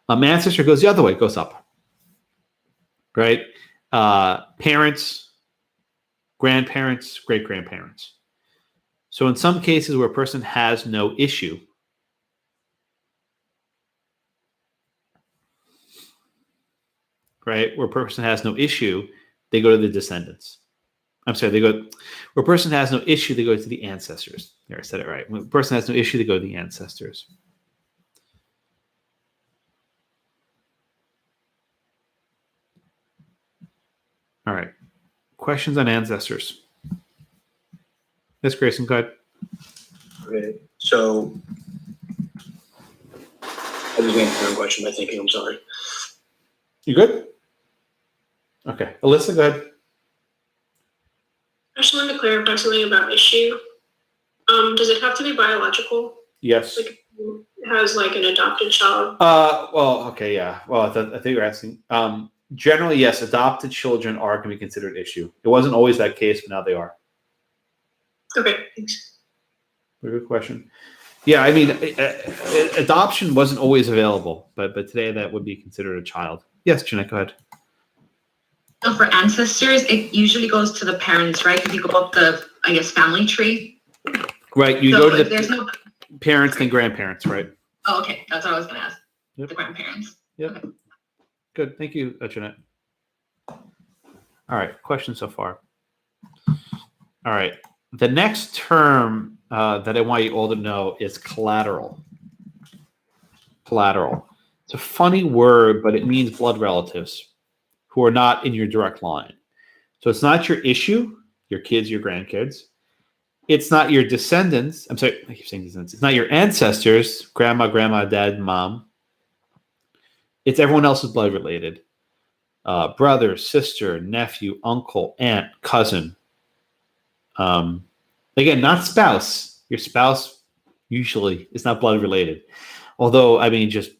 Ancestor goes the other way, goes up, right? Parents, grandparents, great-grandparents. So in some cases where a person has no issue, right, where a person has no issue, they go to the descendants. I'm sorry, where a person has no issue, they go to the ancestors. There, I said it right. When a person has no issue, they go to the ancestors. All right. Questions on ancestors? Yes, Grayson, go ahead. Okay, so I just answered a question by thinking. I'm sorry. You good? Okay. Alyssa, go ahead. I just wanted to to clarify something about issue. Does it have to be biological? Yes. Like, it has like an adopted child? Well, okay, yeah. Well, I think you're asking. Generally, yes, adopted children are going to be considered issue. It wasn't always that case, but now they are. Okay, thanks. Very good question. Yeah, I mean, adoption wasn't always available, but today that would be considered a child. Yes, Jeanette, go ahead. So for ancestors, it usually goes to the parents, right? Because you go up the, I guess, family tree. Right, you So go to if the there's no. parents and grandparents, right? Oh, okay. That's what I was going to ask. Yep. The grandparents. Yep. Okay. Good. Thank you, Jeanette. All right. Questions so far? All right. The next term that I want you all to know is collateral. Collateral. It's a funny word, but it means blood relatives who are not in your direct line. So it's not your issue, your kids, your grandkids. It's not your descendants. I'm sorry, I keep saying descendants. It's not your ancestors, grandma, dad, mom. It's everyone else who's blood related. Brother, sister, nephew, uncle, aunt, cousin. Again, not spouse. Your spouse usually is not blood related. Although, I mean, just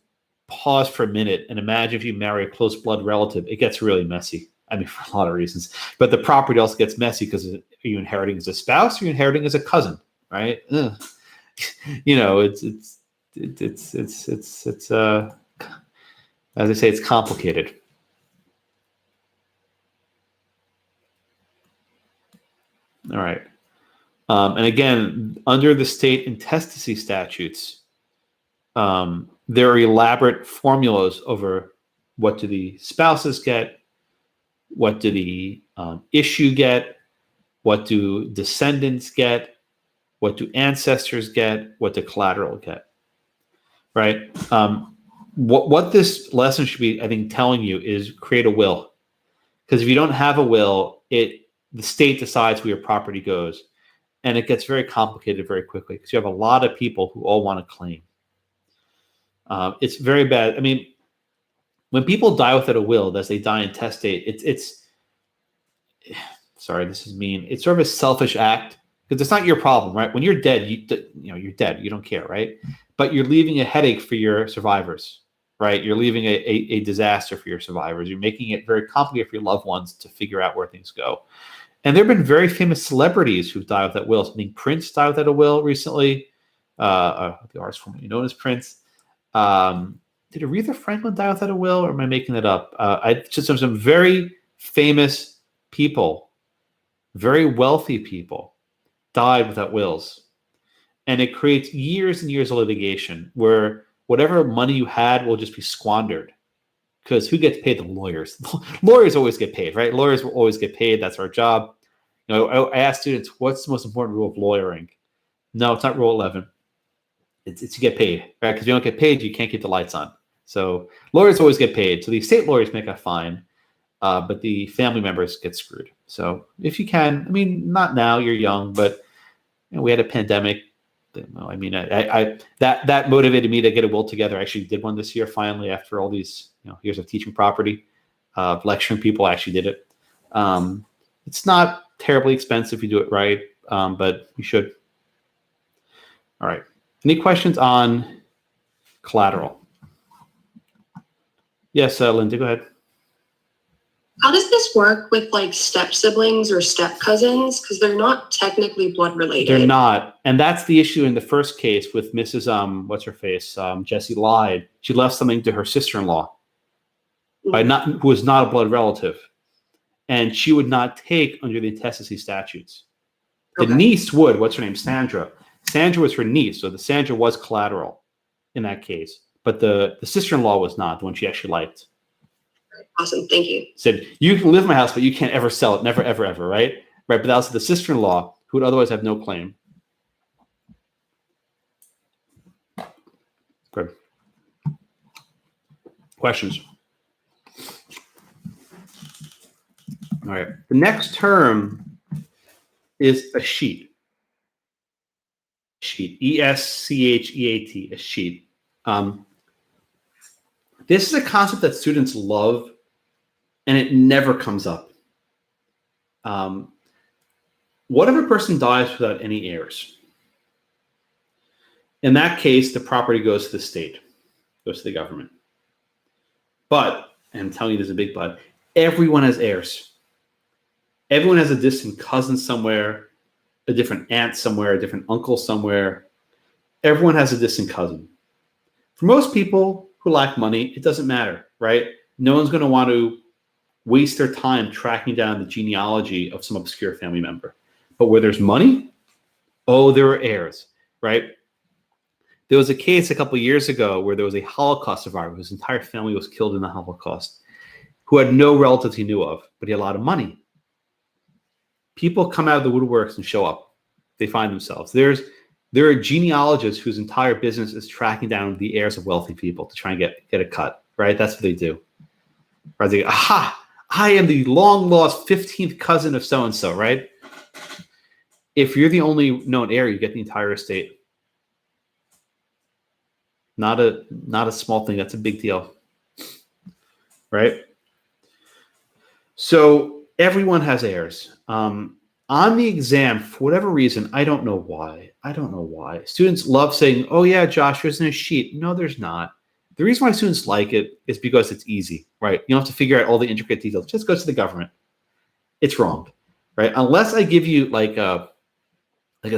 pause for a minute and imagine if you marry a close blood relative, it gets really messy. I mean, for a lot of reasons. But the property also gets messy because are you inheriting as a spouse or are you inheriting as a cousin, right? You know, it's as I say, it's complicated. All right. And again, under the state intestacy statutes, there are elaborate formulas over what do the spouses get, what do the issue get, what do descendants get, what do ancestors get, what do collateral get, right? What this lesson should be, I think, telling you is create a will. Because if you don't have a will, the state decides where your property goes. And it gets very complicated very quickly because you have a lot of people who all want to claim. It's very bad. I mean, when people die without a will, as they die intestate, it's sorry, this is mean. It's sort of a selfish act because it's not your problem, right? When you're dead, you're dead. You don't care, right? But you're leaving a headache for your survivors, right? You're leaving a disaster for your survivors. You're making it very complicated for your loved ones to figure out where things go. And there have been very famous celebrities who've died without wills. I think Prince died without a will recently. The artist formerly known as Prince. Did Aretha Franklin die without a will, or am I making that up? I just have some very famous people, very wealthy people, died without wills. And it creates years and years of litigation where whatever money you had will just be squandered. Because who gets paid? The lawyers. Lawyers always get paid, right? Lawyers will always get paid. That's our job. You know, I ask students, what's the most important rule of lawyering? No, it's not Rule 11. It's you get paid, right? Because if you don't get paid, you can't keep the lights on. So lawyers always get paid. So the estate lawyers make a fine, but the family members get screwed. So if you can, I mean, not now, you're young, but we had a pandemic. I mean, that motivated me to get a will together. I actually did one this year, finally, after all these years of teaching property, lecturing people. I actually did it. It's not terribly expensive if you do it right, but you should. All right. Any questions on collateral? Yes, Linda, go ahead. How does this work with like step siblings or step cousins? Because they're not technically blood related. They're not. And that's the issue in the first case with Mrs. What's her face? Jessie lied. She left something to her sister-in-law who was not a blood relative. And she would not take under the intestacy statutes. The niece would. What's her name? Sandra. Sandra was her niece. So the Sandra was collateral in that case. But the sister-in-law was not, the one she actually liked. Awesome, thank you. Said, you can live in my house, but you can't ever sell it. Never, ever, ever, right? Right, but that was the sister-in-law who would otherwise have no claim. Good. Questions? All right. The next term is a sheet. Sheet. E-S-C-H-E-A-T. A sheet. This is a concept that students love, and it never comes up. What if a person dies without any heirs? In that case, the property goes to the state, goes to the government. But, and I'm telling you there's a big but, everyone has heirs. Everyone has a distant cousin somewhere, a different aunt somewhere, a different uncle somewhere. Everyone has a distant cousin. For most people who lack money, it doesn't matter, right? No one's going to want to waste their time tracking down the genealogy of some obscure family member. But where there's money, oh, there are heirs, right? There was a case a couple of years ago where there was a Holocaust survivor whose entire family was killed in the Holocaust, who had no relatives he knew of, but he had a lot of money. People come out of the woodworks and show up. They find themselves. There are genealogists whose entire business is tracking down the heirs of wealthy people to try and get a cut, right? That's what they do. Right? They go, aha, I am the long-lost 15th cousin of so-and-so, right? If you're the only known heir, you get the entire estate. Not a small thing. That's a big deal, right? So everyone has heirs. On the exam, for whatever reason, I don't know why. Students love saying, oh yeah, Josh, there's a sheet. No, there's not. The reason why students like it is because it's easy, right? You don't have to figure out all the intricate details. It just goes to the government. It's wrong, right? Unless I give you like a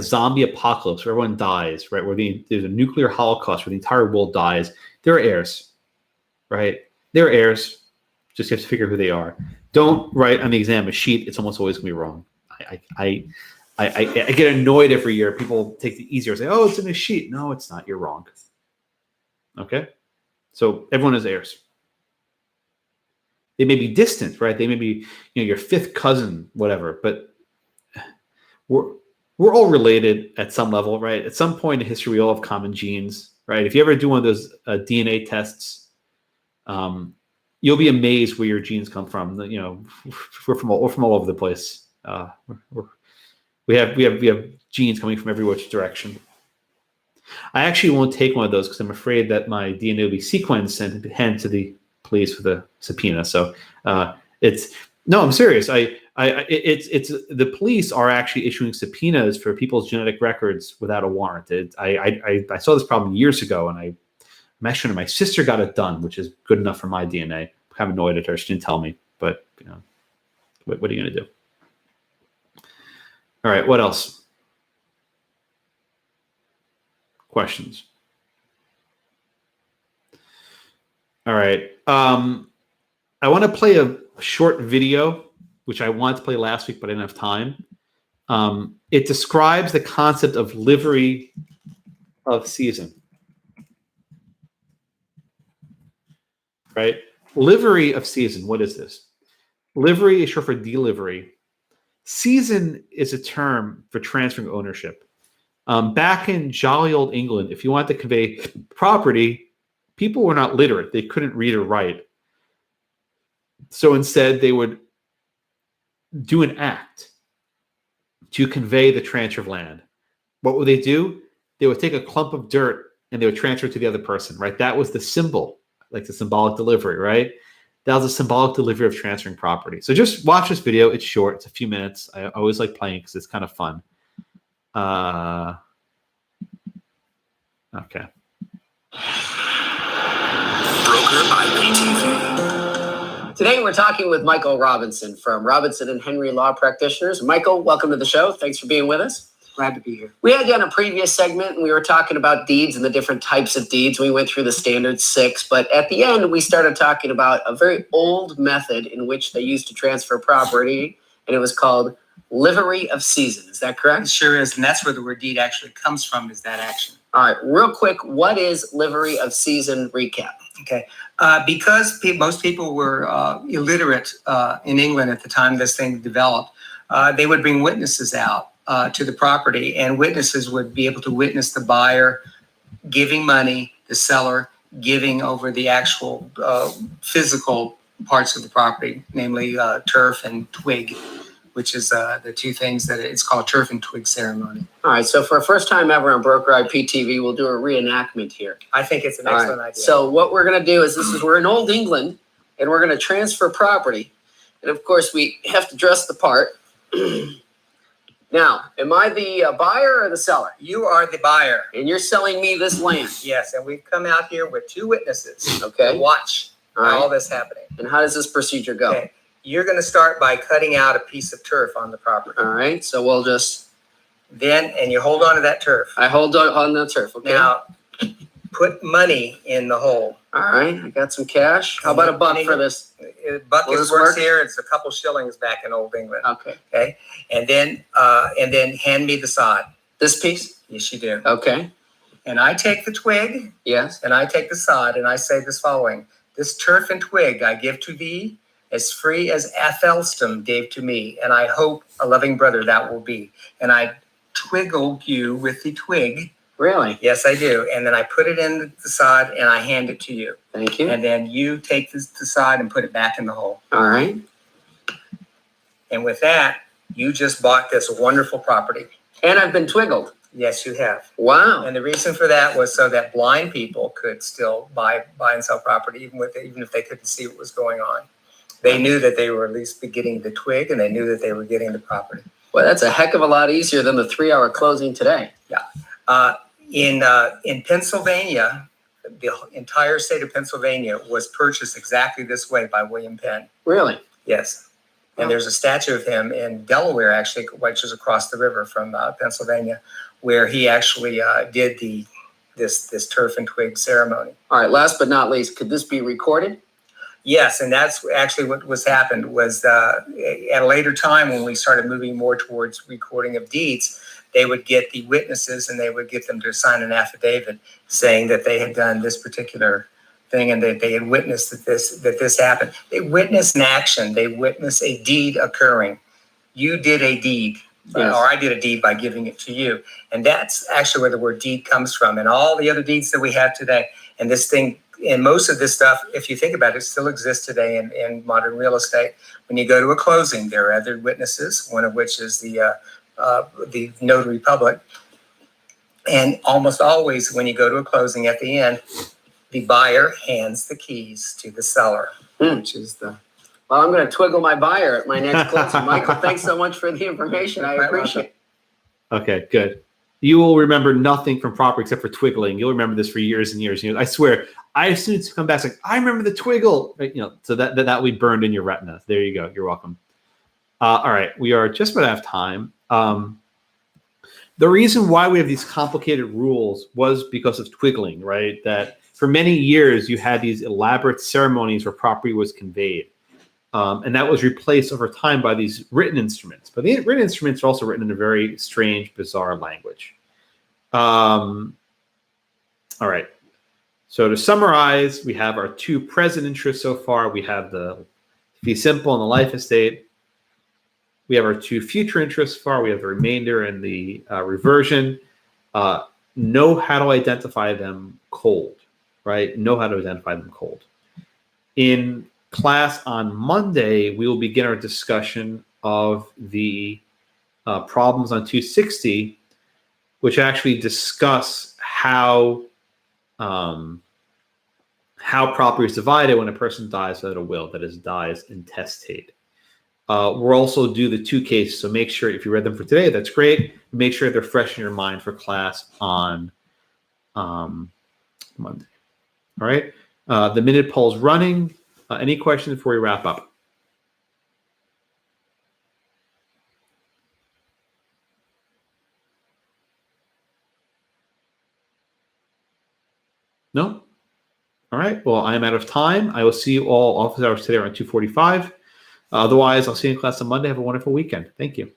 zombie apocalypse where everyone dies, right? Where there's a nuclear holocaust where the entire world dies. There are heirs, right? There are heirs. Just you have to figure who they are. Don't write on the exam a sheet. It's almost always gonna be wrong. I get annoyed every year. People take the easier say, oh, it's in a sheet. No, it's not. You're wrong. Okay? So everyone has heirs. They may be distant, right? They may be, your fifth cousin, whatever, but we're all related at some level, right? At some point in history, we all have common genes, right? If you ever do one of those DNA tests, you'll be amazed where your genes come from. We're from all over the place. We have genes coming from every which direction. I actually won't take one of those because I'm afraid that my DNA will be sequenced and handed to the police with a subpoena. So I'm serious. It's the police are actually issuing subpoenas for people's genetic records without a warrant. I saw this problem years ago, and I'm actually my sister got it done, which is good enough for my DNA. I'm kind of annoyed at her. She didn't tell me, but what are you going to do? All right, what else? Questions? All right. I want to play a short video, which I wanted to play last week, but I didn't have time. It describes the concept of livery of season. Right? Livery of season. What is this? Livery is short for delivery. Season is a term for transferring ownership. Back in jolly old England, if you wanted to convey property, people were not literate. They couldn't read or write. So instead, they would do an act to convey the transfer of land. What would they do? They would take a clump of dirt and they would transfer it to the other person, right? That was the symbol, like the symbolic delivery, right? That was a symbolic delivery of transferring property. So just watch this video. It's short. It's a few minutes. I always like playing because it's kind of fun. Okay. Broker IPTV. Today we're talking with Michael Robinson from Robinson and Henry Law Practitioners. Michael, welcome to the show. Thanks for being with us. Glad to be here. We had you on a previous segment and we were talking about deeds and the different types of deeds. We went through the standard 6, but at the end we started talking about a very old method in which they used to transfer property, and it was called livery of season. Is that correct? It sure is, and that's where the word deed actually comes from, is that action. All right, real quick, what is livery of season recap? Okay, because most people were illiterate in England at the time this thing developed, they would bring witnesses out to the property, and witnesses would be able to witness the buyer giving money, the seller giving over the actual physical parts of the property, namely turf and twig, which is the two things that it's called turf and twig ceremony. All right, so for a first time ever on Broker IPTV, we'll do a reenactment here. I think it's an excellent idea. So what we're going to do is we're in Old England, and we're going to transfer property. And of course, we have to dress the part. Now, am I the buyer or the seller? You are the buyer. And you're selling me this land. Yes, and we've come out here with 2 witnesses Okay. to watch All right. all this happening. And how does this procedure go? Okay. You're going to start by cutting out a piece of turf on the property. All right. So we'll just. And you hold on to that turf. I hold on the turf. Okay. Now, put money in the hole. All right. I got some cash. How about a buck for this? Buck Will is this worth work? here. It's a couple shillings back in Old England. Okay. Okay. And then hand me the sod. This piece? Yes, you do. Okay. And I take the twig. Yes. And I take the sod, and I say this following: this turf and twig I give to thee, as free as Athelstan gave to me, and I hope a loving brother that will be. And I twiggle you with the twig. Really? Yes, I do. And then I put it in the sod and I hand it to you. Thank you. And then you take the sod and put it back in the hole. All right. And with that, you just bought this wonderful property. And I've been twiggled. Yes, you have. Wow. And the reason for that was so that blind people could still buy and sell property, even if they couldn't see what was going on. They knew that they were at least getting the twig, and they knew that they were getting the property. Well, that's a heck of a lot easier than the 3-hour closing today. Yeah. In Pennsylvania, the entire state of Pennsylvania was purchased exactly this way by William Penn. Really? Yes. And there's a statue of him in Delaware, actually, which is across the river from Pennsylvania, where he actually did this turf and twig ceremony. All right. Last but not least, could this be recorded? Yes, and that's actually what happened was at a later time when we started moving more towards recording of deeds, they would get the witnesses and they would get them to sign an affidavit saying that they had done this particular thing and that they had witnessed that this happened. They witnessed an action. They witnessed a deed occurring. You did a deed, Yes. or I did a deed by giving it to you. And that's actually where the word deed comes from. And all the other deeds that we have today, and this thing, and most of this stuff, if you think about it, still exists today in modern real estate. When you go to a closing, there are other witnesses, one of which is the notary public. And almost always when you go to a closing at the end, the buyer hands the keys to the seller, which is the... Well, I'm going to twiggle my buyer at my next closing. Michael, thanks so much for the information. I appreciate it. Okay, good. You will remember nothing from property except for twiggling. You'll remember this for years and years and years. I swear, I have students who come back like, I remember the twiggle. Right, so that will be burned in your retina. There you go. You're welcome. All right, we are just about out of time. The reason why we have these complicated rules was because of twiggling, right? That for many years you had these elaborate ceremonies where property was conveyed. And that was replaced over time by these written instruments. But the written instruments are also written in a very strange, bizarre language. All right. So to summarize, we have our 2 present interests so far. We have the fee simple and the life estate. We have our 2 future interests so far. We have the remainder and the reversion. Know how to identify them cold, right? Know how to identify them cold. In class on Monday, we will begin our discussion of the problems on 260, which actually discuss how property is divided when a person dies without a will, that is, dies intestate. We'll also do the 2 cases, so make sure if you read them for today, that's great. Make sure they're fresh in your mind for class on Monday. All right. The minute poll's running. Any questions before we wrap up? No? All right. Well, I am out of time. I will see you all office hours today around 2:45. Otherwise, I'll see you in class on Monday. Have a wonderful weekend. Thank you.